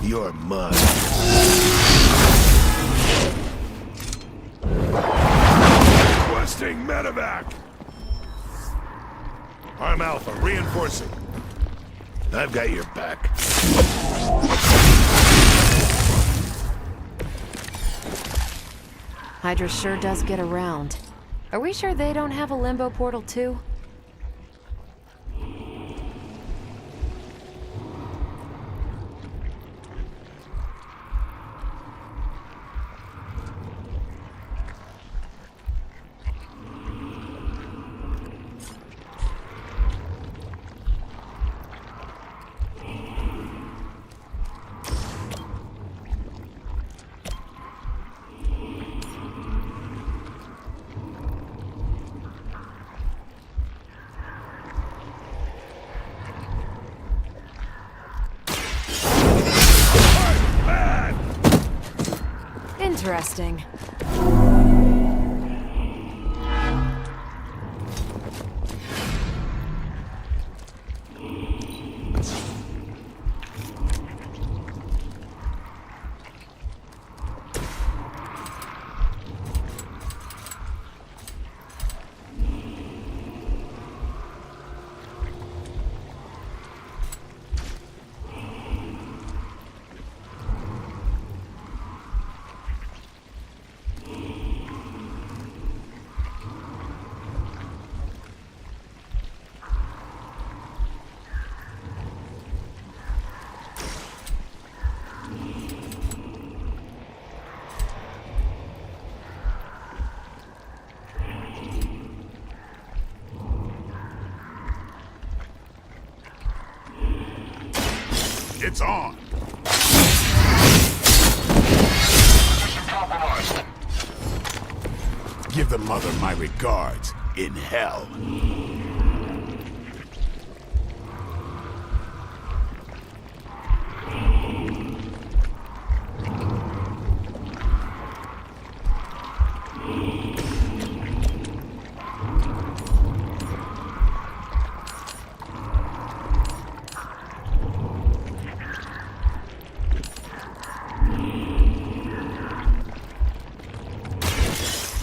You're mine. Requesting medevac. I'm Alpha, reinforcing. I've got your back. Hydra sure does get around. Are we sure they don't have a limbo portal too? Interesting. It's on. Position compromised. Give the mother my regards in hell.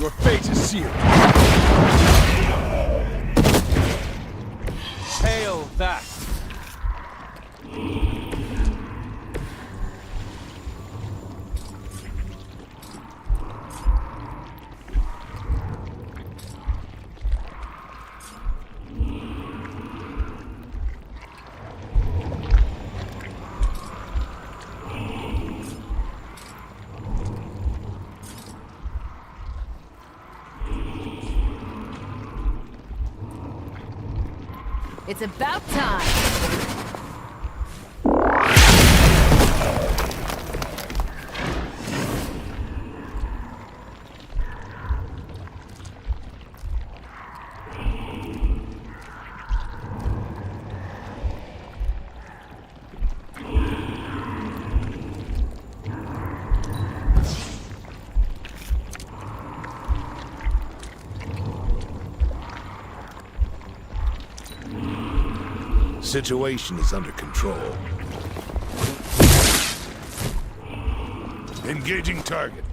Your fate is sealed. Hail that! It's about time! Situation is under control. Engaging target.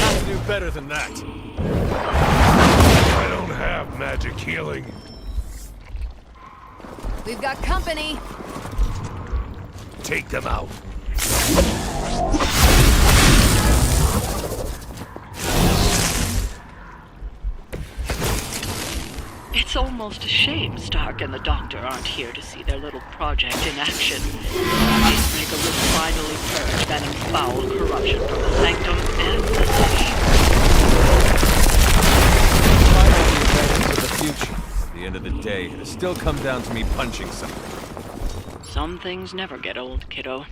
Have to do better than that. I don't have magic healing. We've got company! Take them out. It's almost a shame Stark and the Doctor aren't here to see their little project in action. Peacemaker will finally purge Venom's foul corruption from the Sanctum and the city. Of the future. At the end of the day, it'll still come down to me punching something. Some things never get old, kiddo.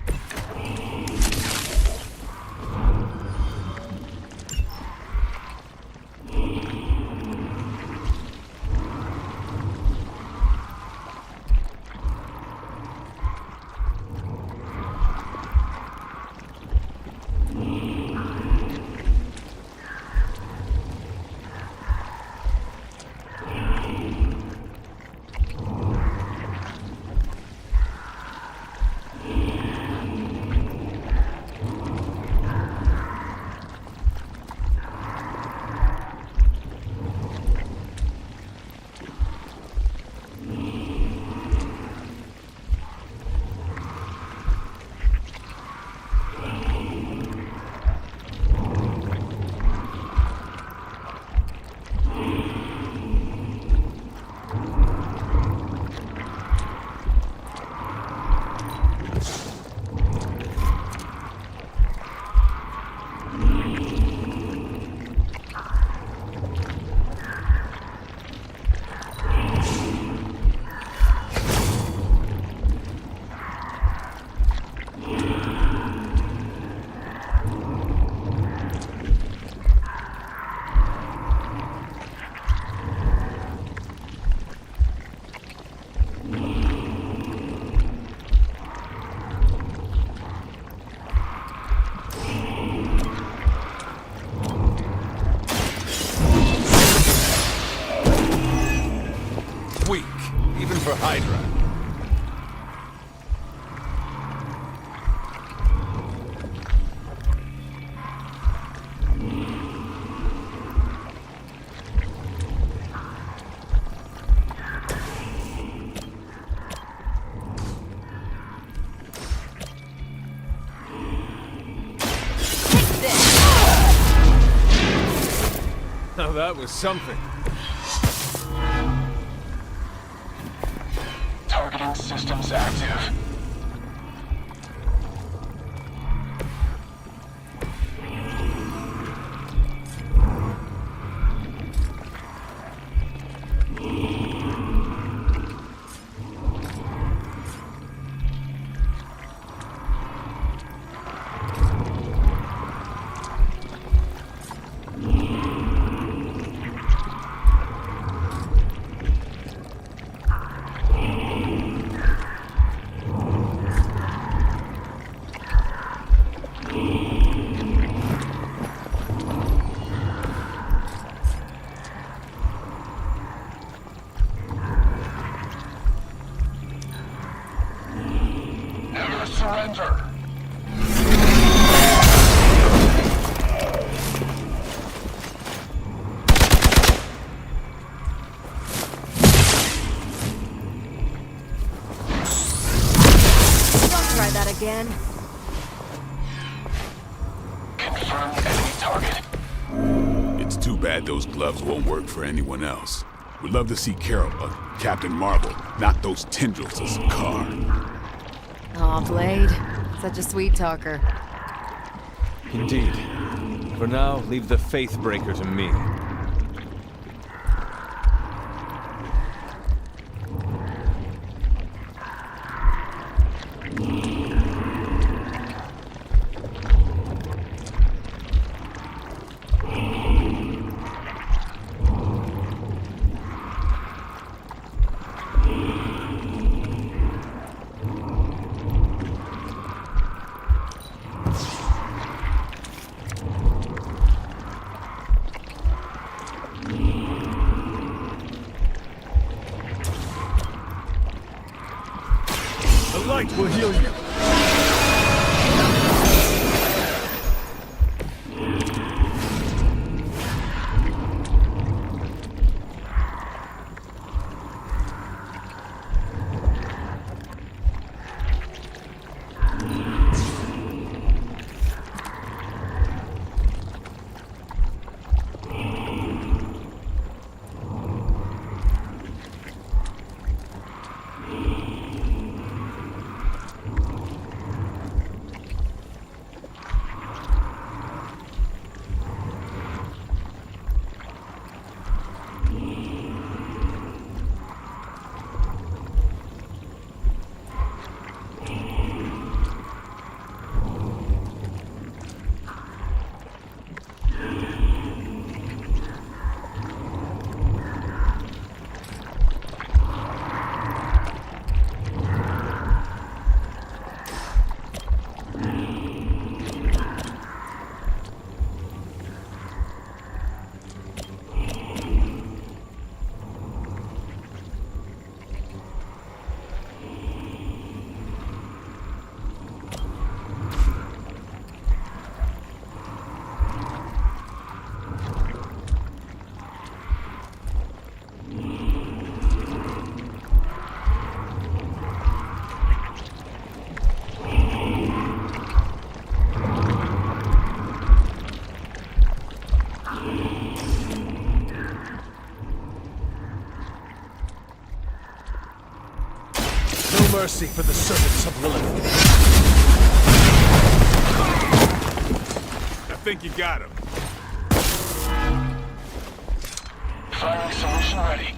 Weak, even for Hydra. Now that was something. Targeting systems active. Confirm enemy target. It's too bad those gloves won't work for anyone else. We'd love to see Carol, Captain Marvel, knock those tendrils of some car. Aw, Blade. Such a sweet talker. Indeed. For now, leave the Faith Breaker to me. The light will heal you. Mercy for the servants of Lilith. I think you got him. Firing solution ready.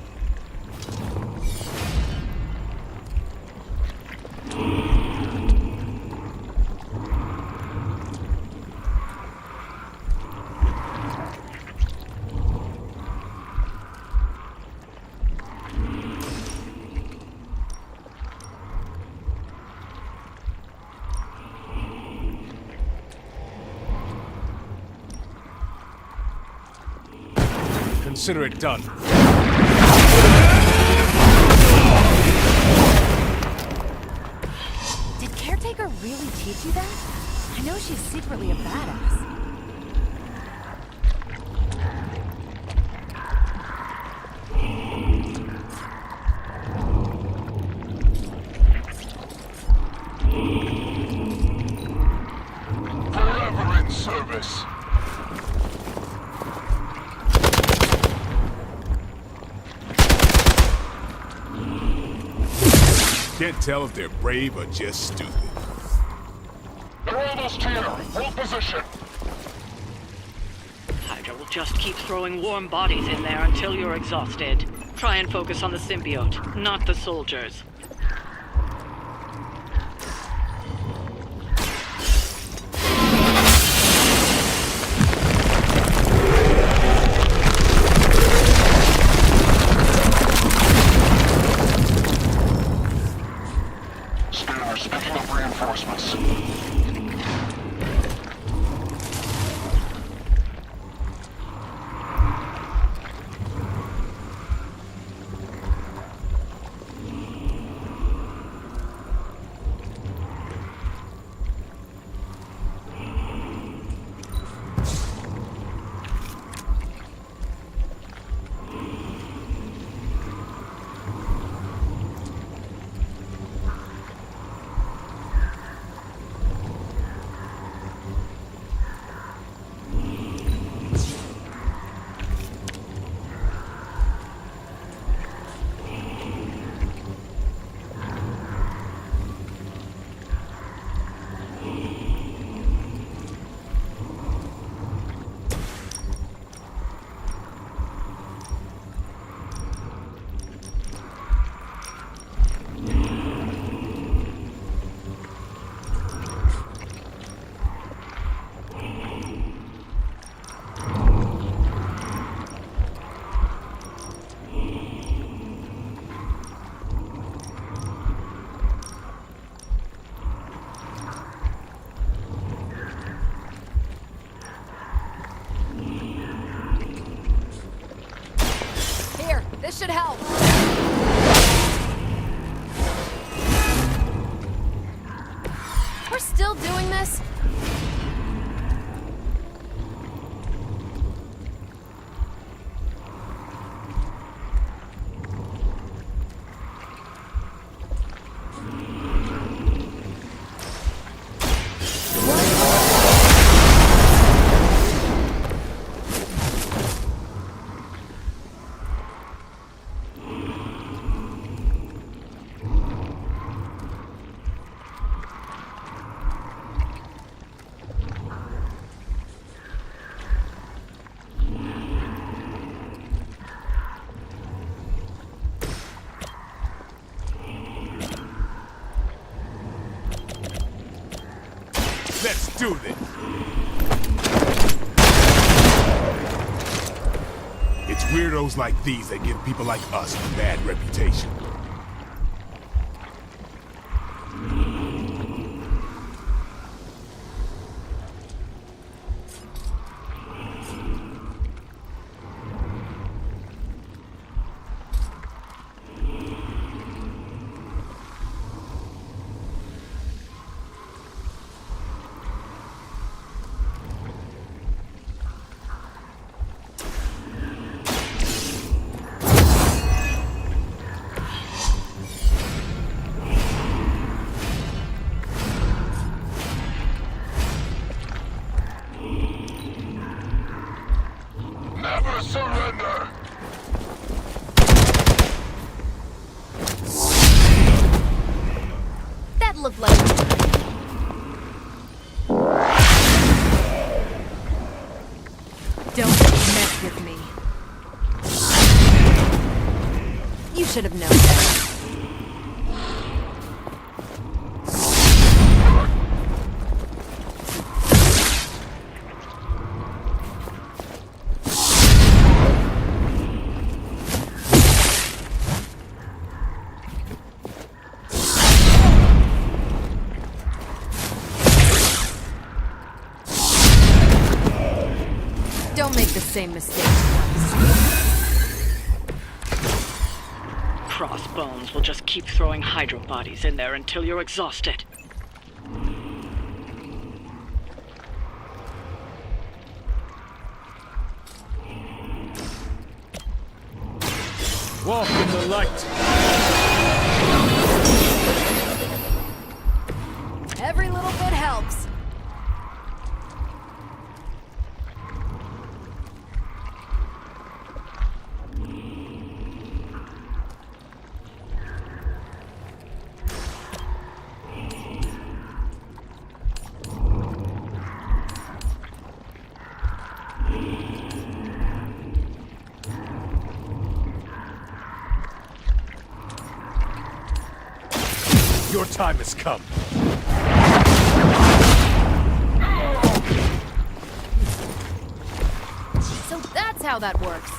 Consider it done. Did Caretaker really teach you that? I know she's secretly a badass. Forever in service. Can't tell if they're brave or just stupid. They're almost here. Hold position. Hydra will just keep throwing warm bodies in there until you're exhausted. Try and focus on the symbiote, not the soldiers. Scanners picking up reinforcements. should help. We're still doing this? Let's do this! It's weirdos like these that give people like us a bad reputation. Never surrender! That looked like... Don't mess with me. You should have known better. Don't make the same mistake twice. Crossbones will just keep throwing Hydra bodies in there until you're exhausted. Walk in the light. Every little bit helps. Your time has come. So that's how that works.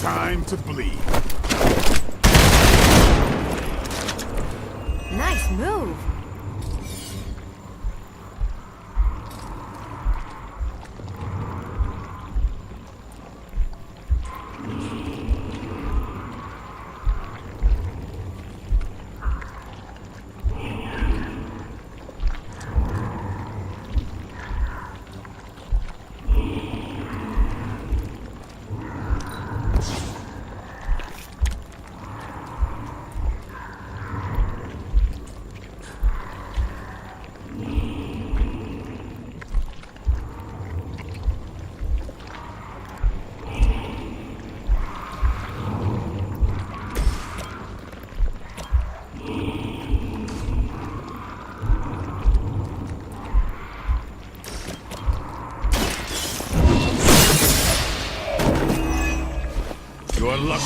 Time to bleed. Nice move.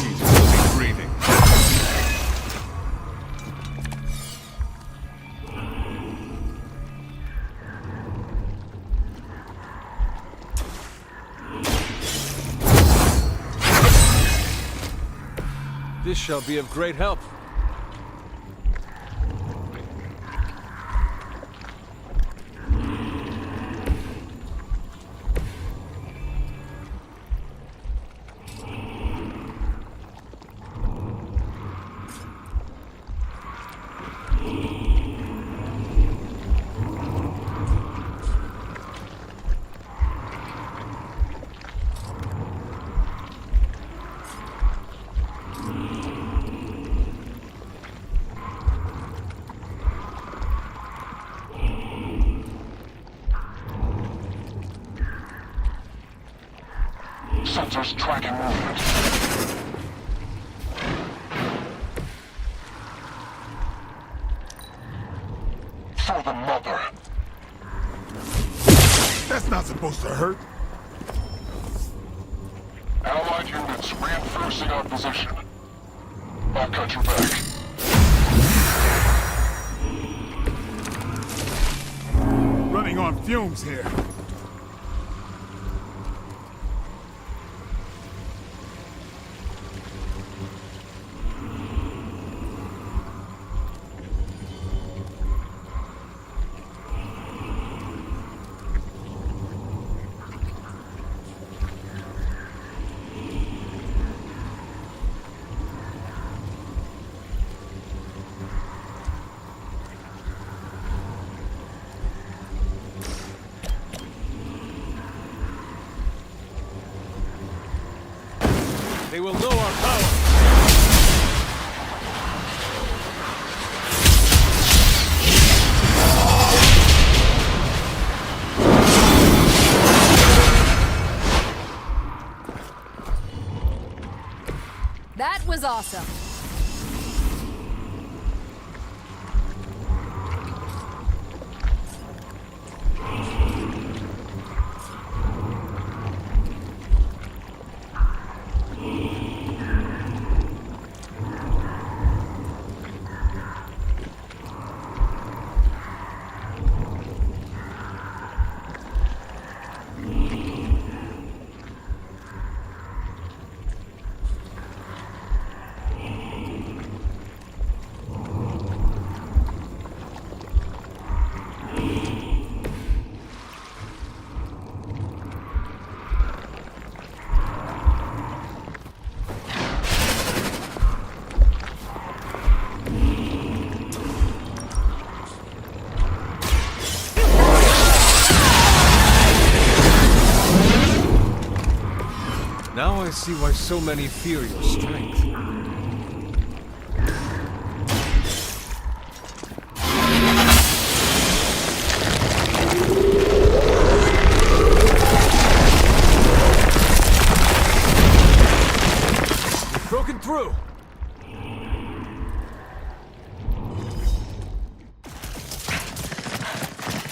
He's still breathing. This shall be of great help. Sensors tracking movement. For the mother. That's not supposed to hurt. Allied units reinforcing our position. I'll cut you back. Running on fumes here. They will know our power. That was awesome. Now I see why so many fear your strength. You've broken through!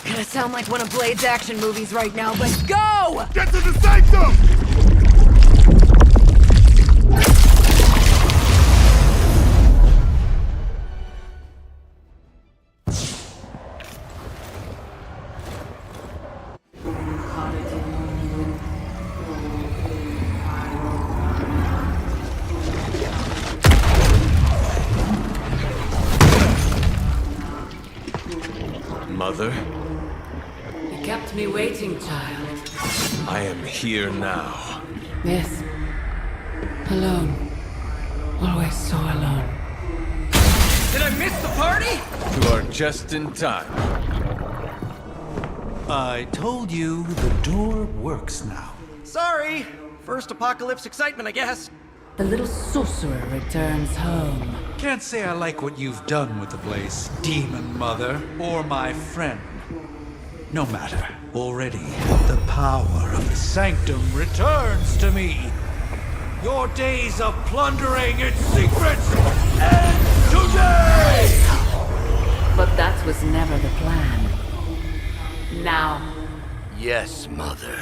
Gonna sound like one of Blade's action movies right now, but go! Get to the sanctum! Mother, You kept me waiting, child. I am here now. Yes. Alone. Always so alone. Did I miss the party? You are just in time. I told you the door works now. Sorry. First apocalypse excitement, I guess. The little sorcerer returns home. Can't say I like what you've done with the place, Demon Mother, or my friend. No matter. Already, the power of the Sanctum returns to me. Your days of plundering its secrets end today! But that was never the plan. Now, Yes, Mother.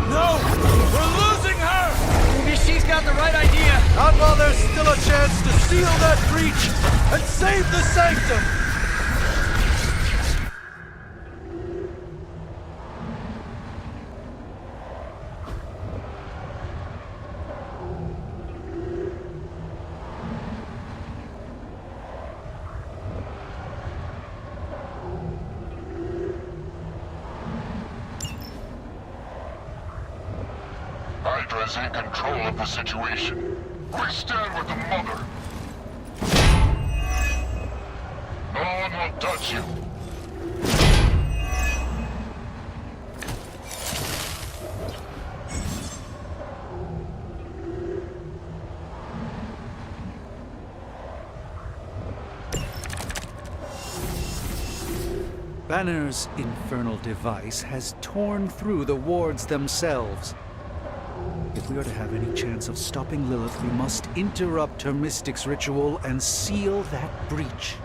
No! We're losing her! Maybe she's got the right idea. Not while there's still a chance to seal that breach and save the Sanctum! Hydra's in control of the situation. We stand with the Mother. No one will touch you. Banner's infernal device has torn through the wards themselves. If we are to have any chance of stopping Lilith, we must interrupt her mystic's ritual and seal that breach.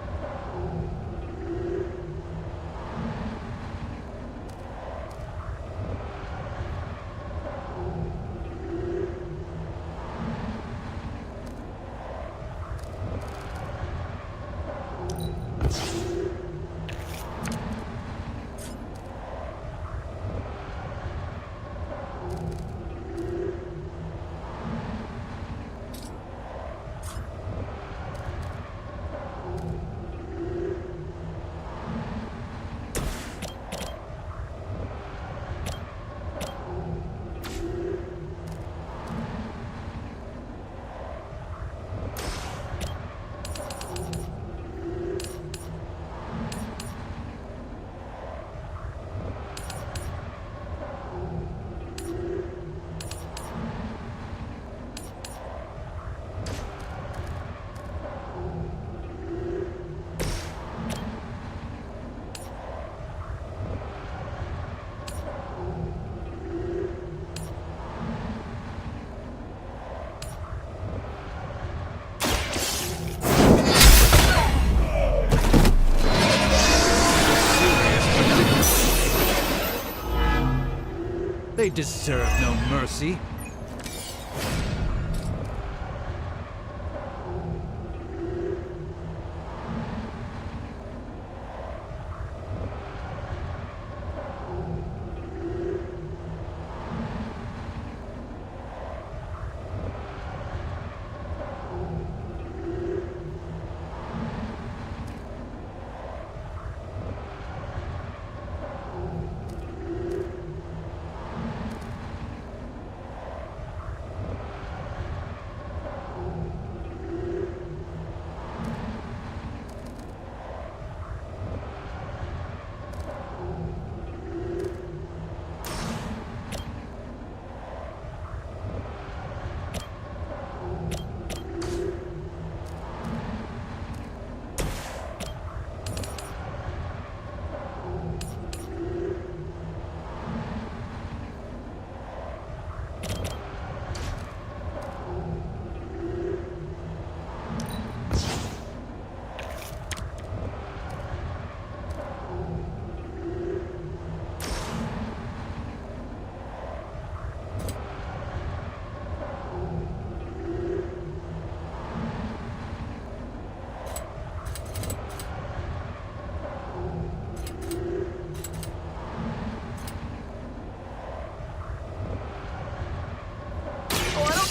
They deserve no mercy.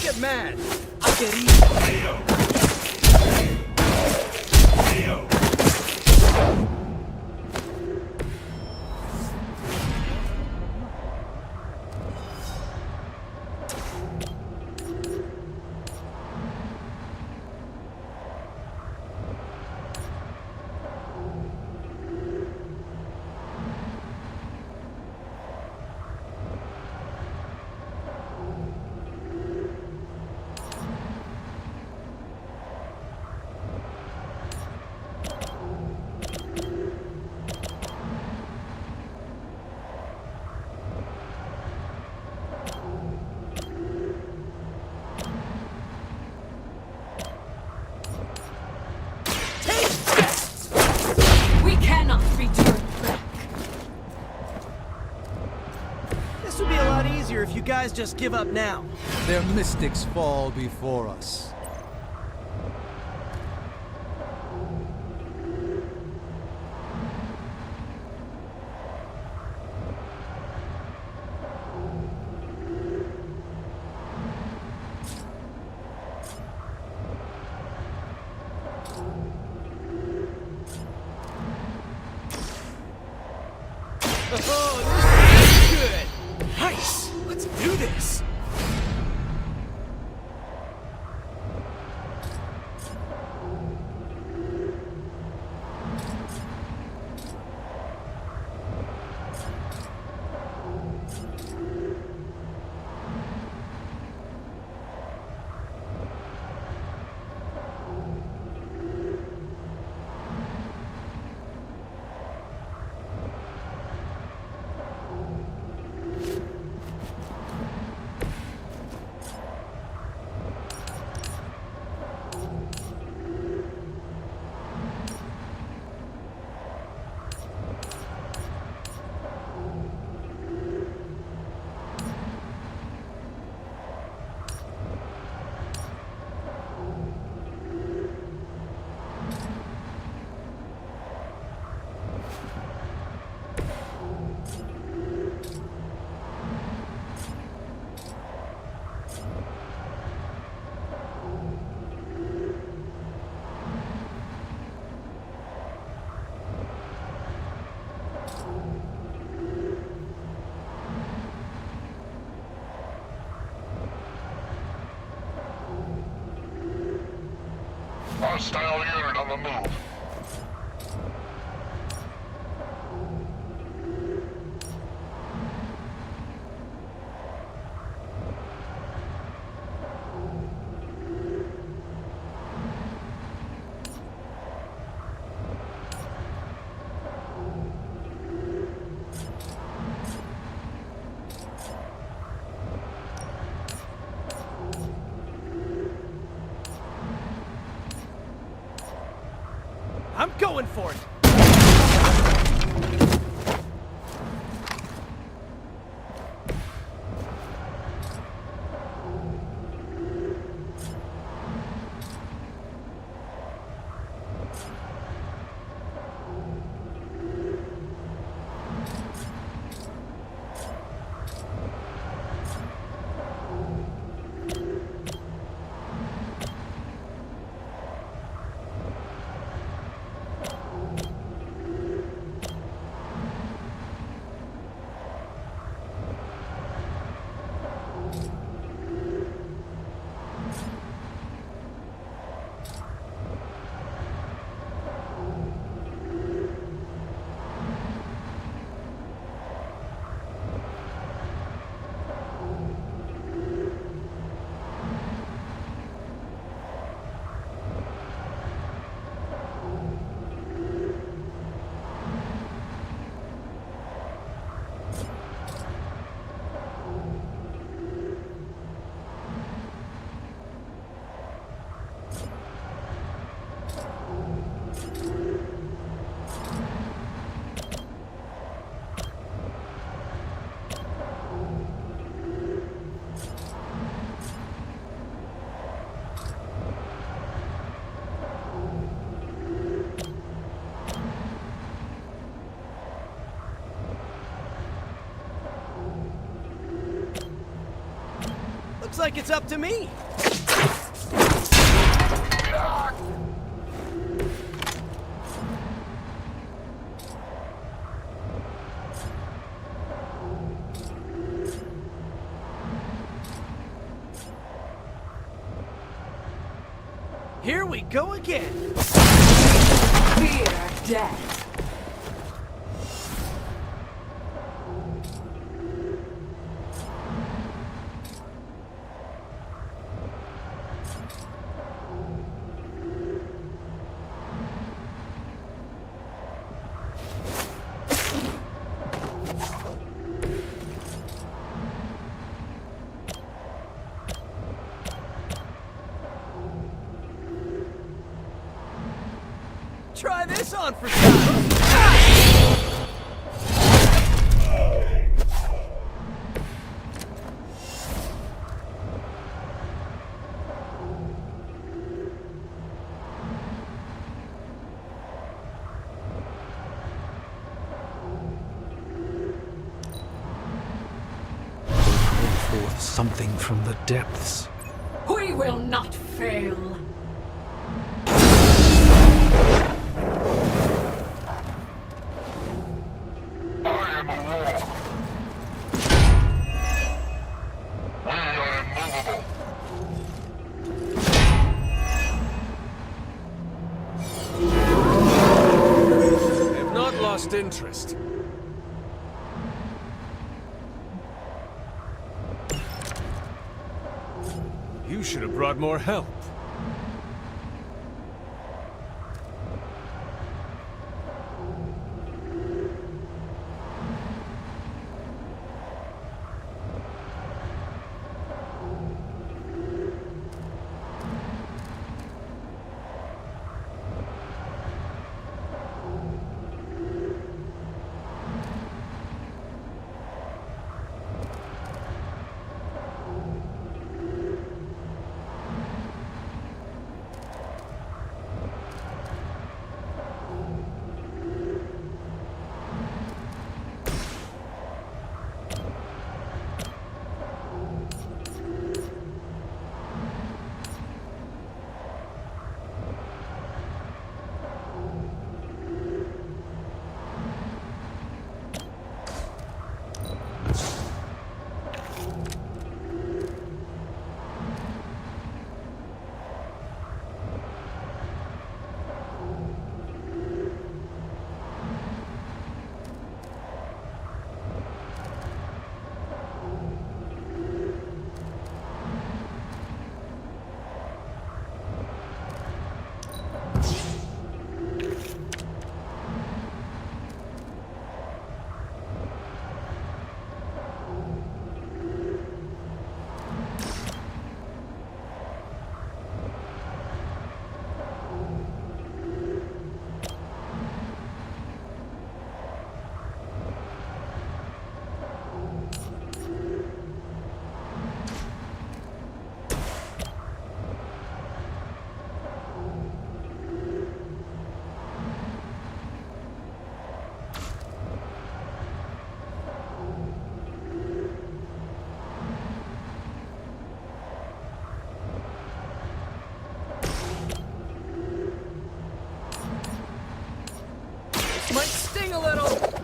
Get mad. I get evil. if you guys just give up now. Their mystics fall before us. Oh, this is good! Nice! Let's do this! Hostile unit on the move. I'm going for it! Looks like it's up to me. Here we go again. Fear death. Try this on for size. something from the depths. We will not fail. I am a war. We are immovable. I have not lost interest. You should have brought more help. Might sting a little.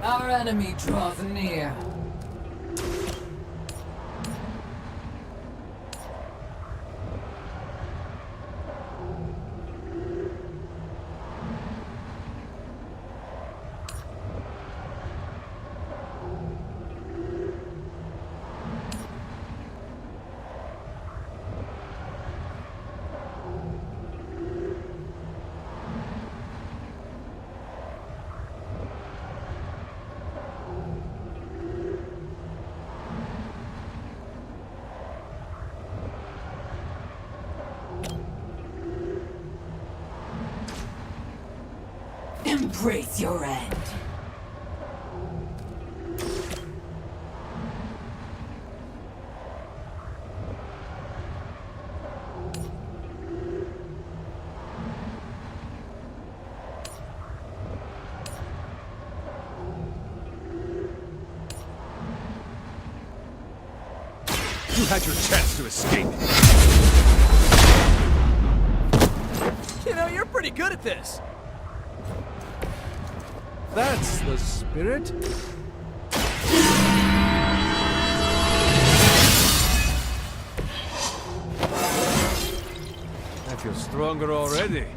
Our enemy draws near. Embrace your end. You had your chance to escape. You know, you're pretty good at this. That's the spirit. I feel stronger already.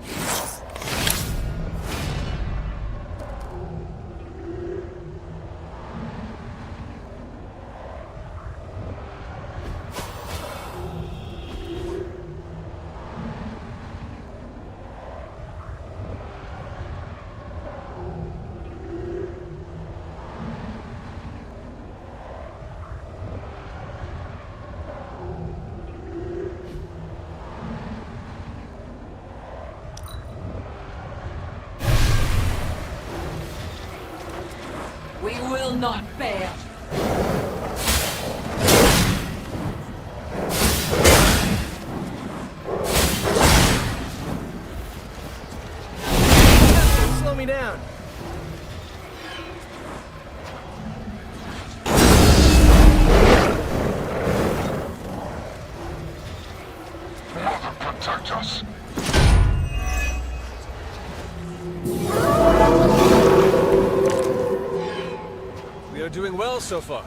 We will not fail. Slow me down. Mother, protect us. We are doing well so far.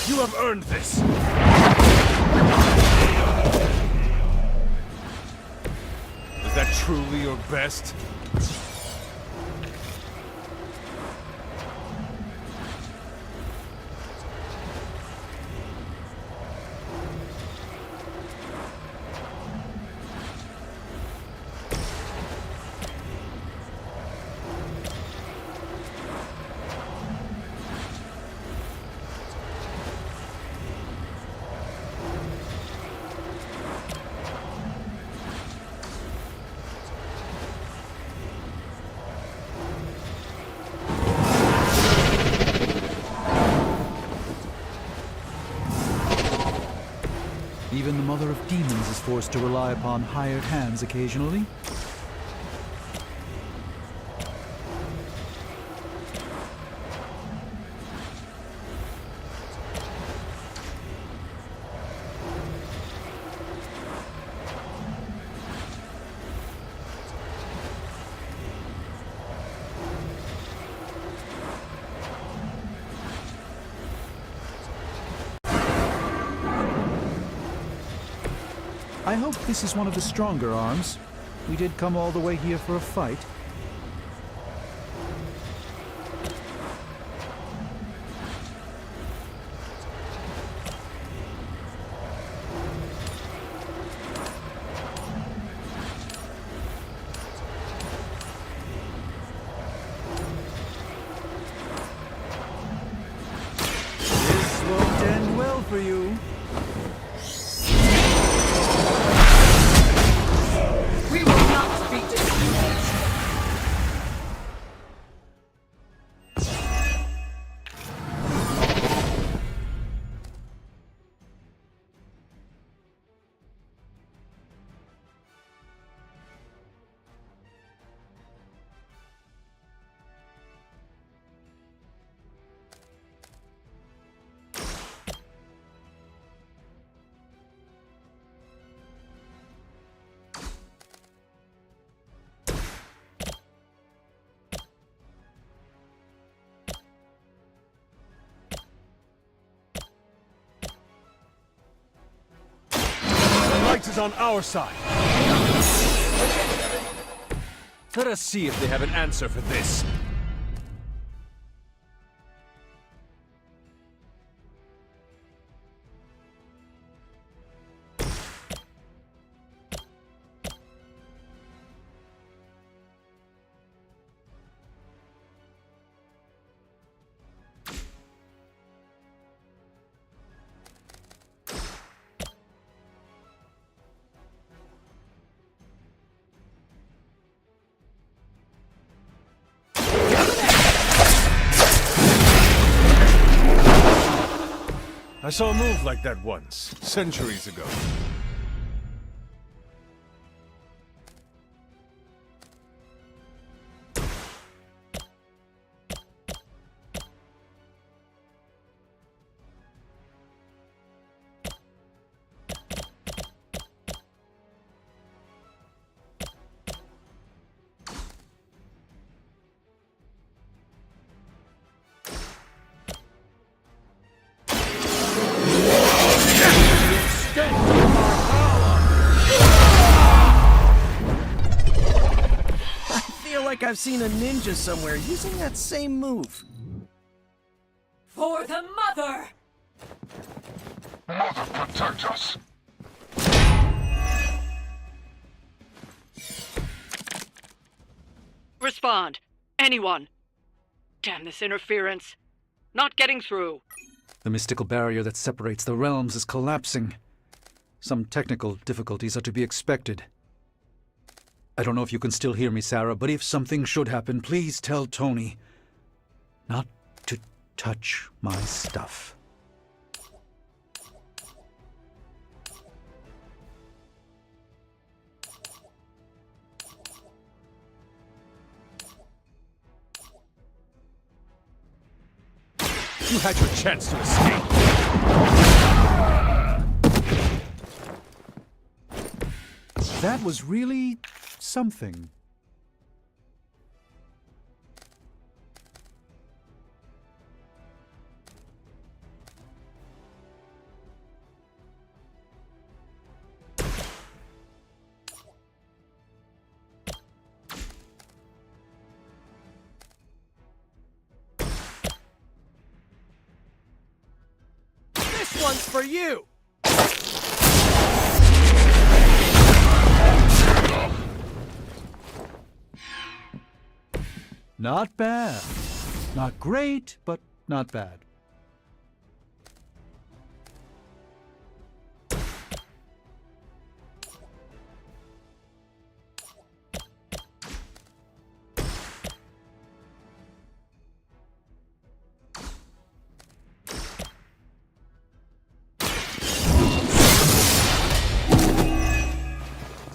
You have earned this! Is that truly your best? Even the Mother of Demons is forced to rely upon hired hands occasionally. I hope this is one of the stronger arms. We did come all the way here for a fight. This won't end well for you. We will not be defeated. Light is on our side. Let us see if they have an answer for this. I saw a move like that once, centuries ago. I've seen a ninja somewhere using that same move. For the Mother! Mother, protect us! Respond. Anyone. Damn this interference. Not getting through. The mystical barrier that separates the realms is collapsing. Some technical difficulties are to be expected. I don't know if you can still hear me, Sarah, but if something should happen, please tell Tony not to touch my stuff. You had your chance to escape. That was really something. This one's for you! Not bad. Not great, but not bad.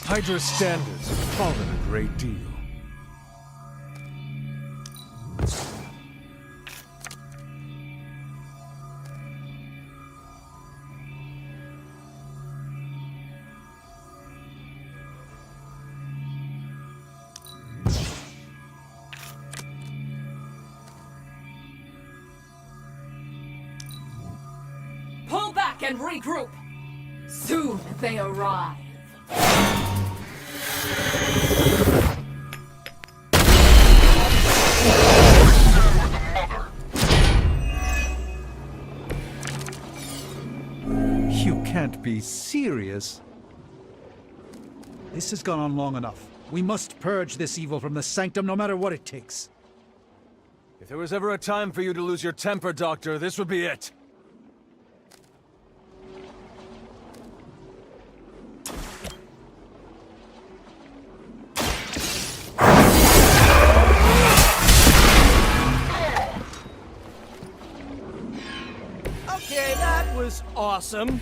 Hydra's standards have fallen a great deal. Pull back and regroup! Soon they arrive. You can't be serious. This has gone on long enough. We must purge this evil from the sanctum no matter what it takes. If there was ever a time for you to lose your temper, Doctor, this would be it. Okay, that was awesome.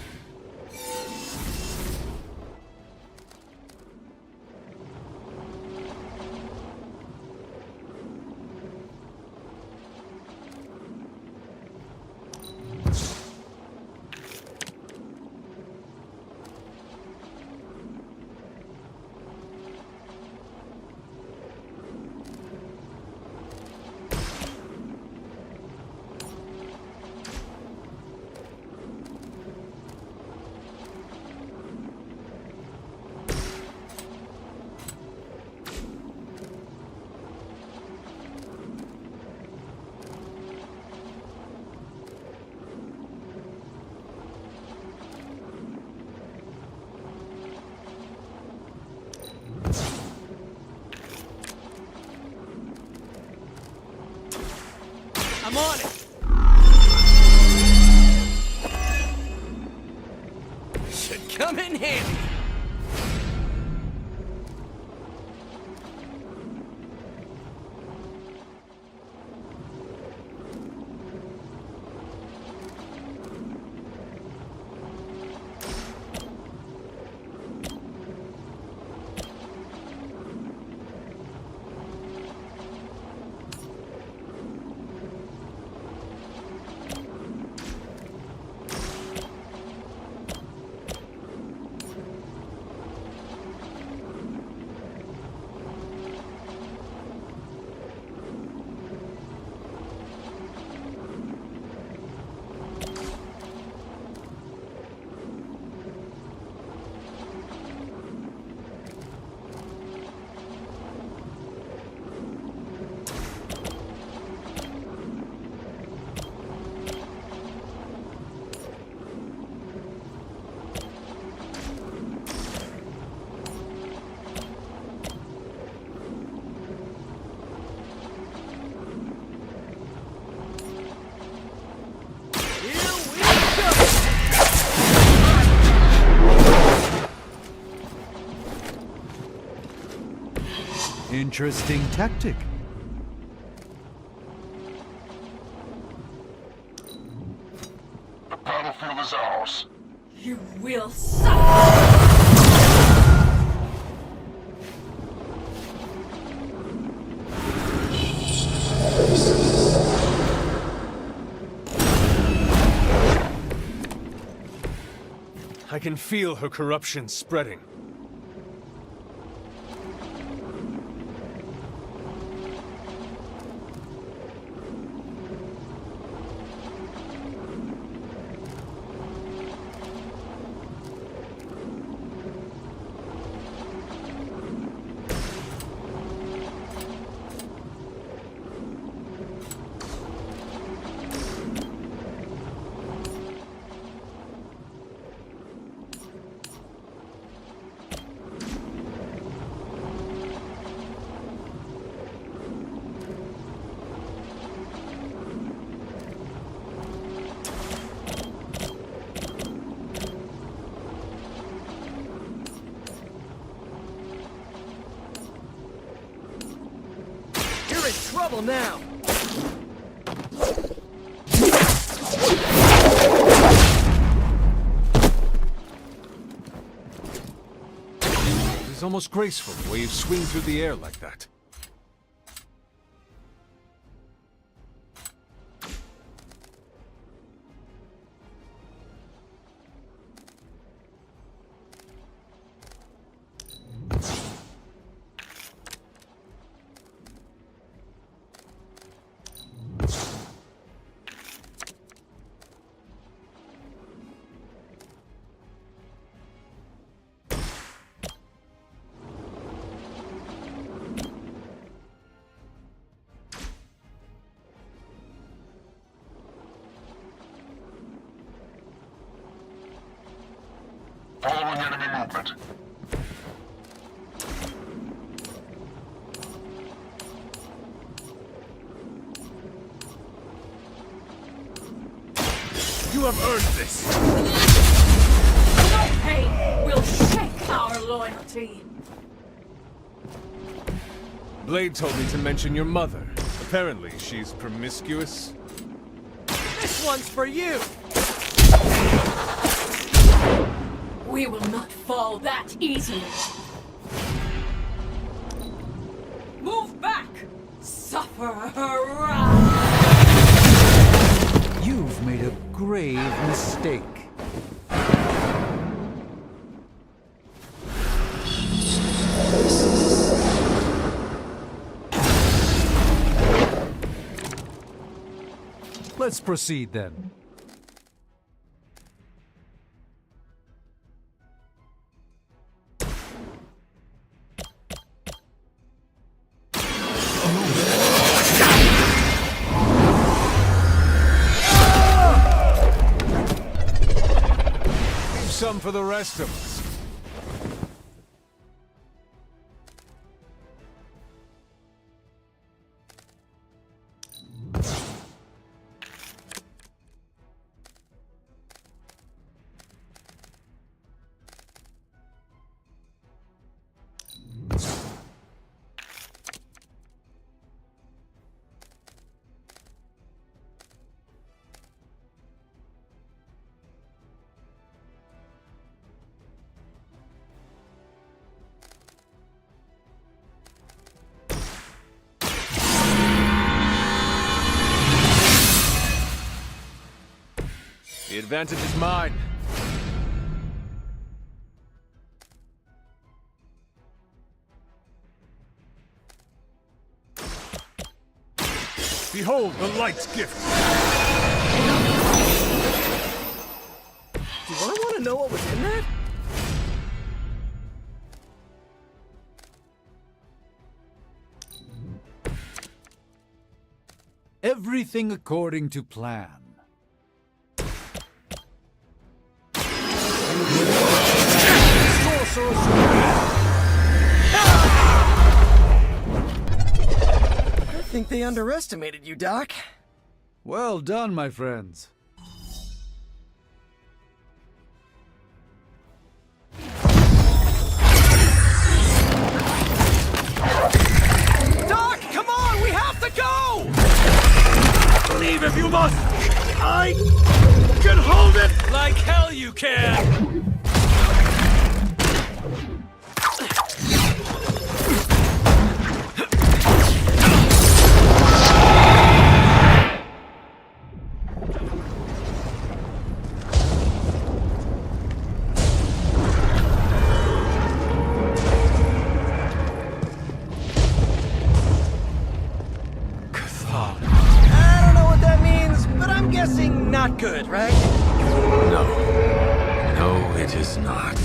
I'm on it! Should come in handy. Interesting tactic. The battlefield is ours. You will suffer! I can feel her corruption spreading. You're in trouble now! It's almost graceful the way you swing through the air like that. Following enemy movement. You have earned this! No pain will shake our loyalty! Blade told me to mention your mother. Apparently, she's promiscuous. This one's for you! We will not fall that easily! Move back! Suffer her wrath! You've made a grave mistake. Let's proceed then. Leave some for the rest of us. The advantage is mine. Behold the light's gift. Do I want to know what was in that? Everything according to plan. I think they underestimated you, Doc. Well done, my friends. you can! I don't know what that means, but I'm guessing not good, right? No. No, it is not.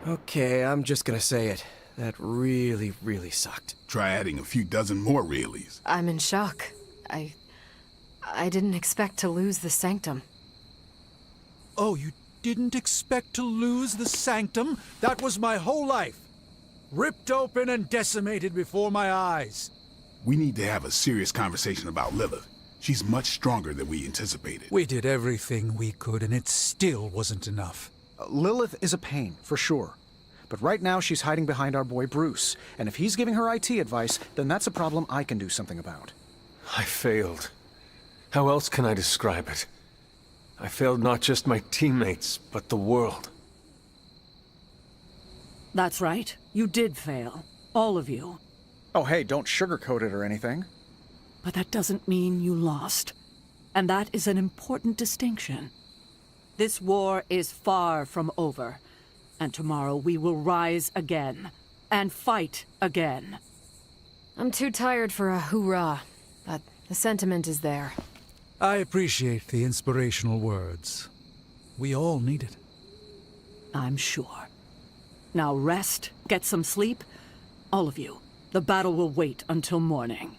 Okay, I'm just gonna say it. That really, really sucked. Try adding a few dozen more reallys. I'm in shock. I didn't expect to lose the Sanctum. Oh, you didn't expect to lose the Sanctum? That was my whole life. Ripped open and decimated before my eyes. We need to have a serious conversation about Lilith. She's much stronger than we anticipated. We did everything we could, and it still wasn't enough. Lilith is a pain, for sure. But right now she's hiding behind our boy Bruce, and if he's giving her IT advice, then that's a problem I can do something about. I failed. How else can I describe it? I failed not just my teammates, but the world. That's right. You did fail. All of you. Oh, hey, don't sugarcoat it or anything. But that doesn't mean you lost. And that is an important distinction. This war is far from over. And tomorrow we will rise again. And fight again. I'm too tired for a hoorah, but the sentiment is there. I appreciate the inspirational words. We all need it. I'm sure. Now rest, get some sleep. All of you. The battle will wait until morning.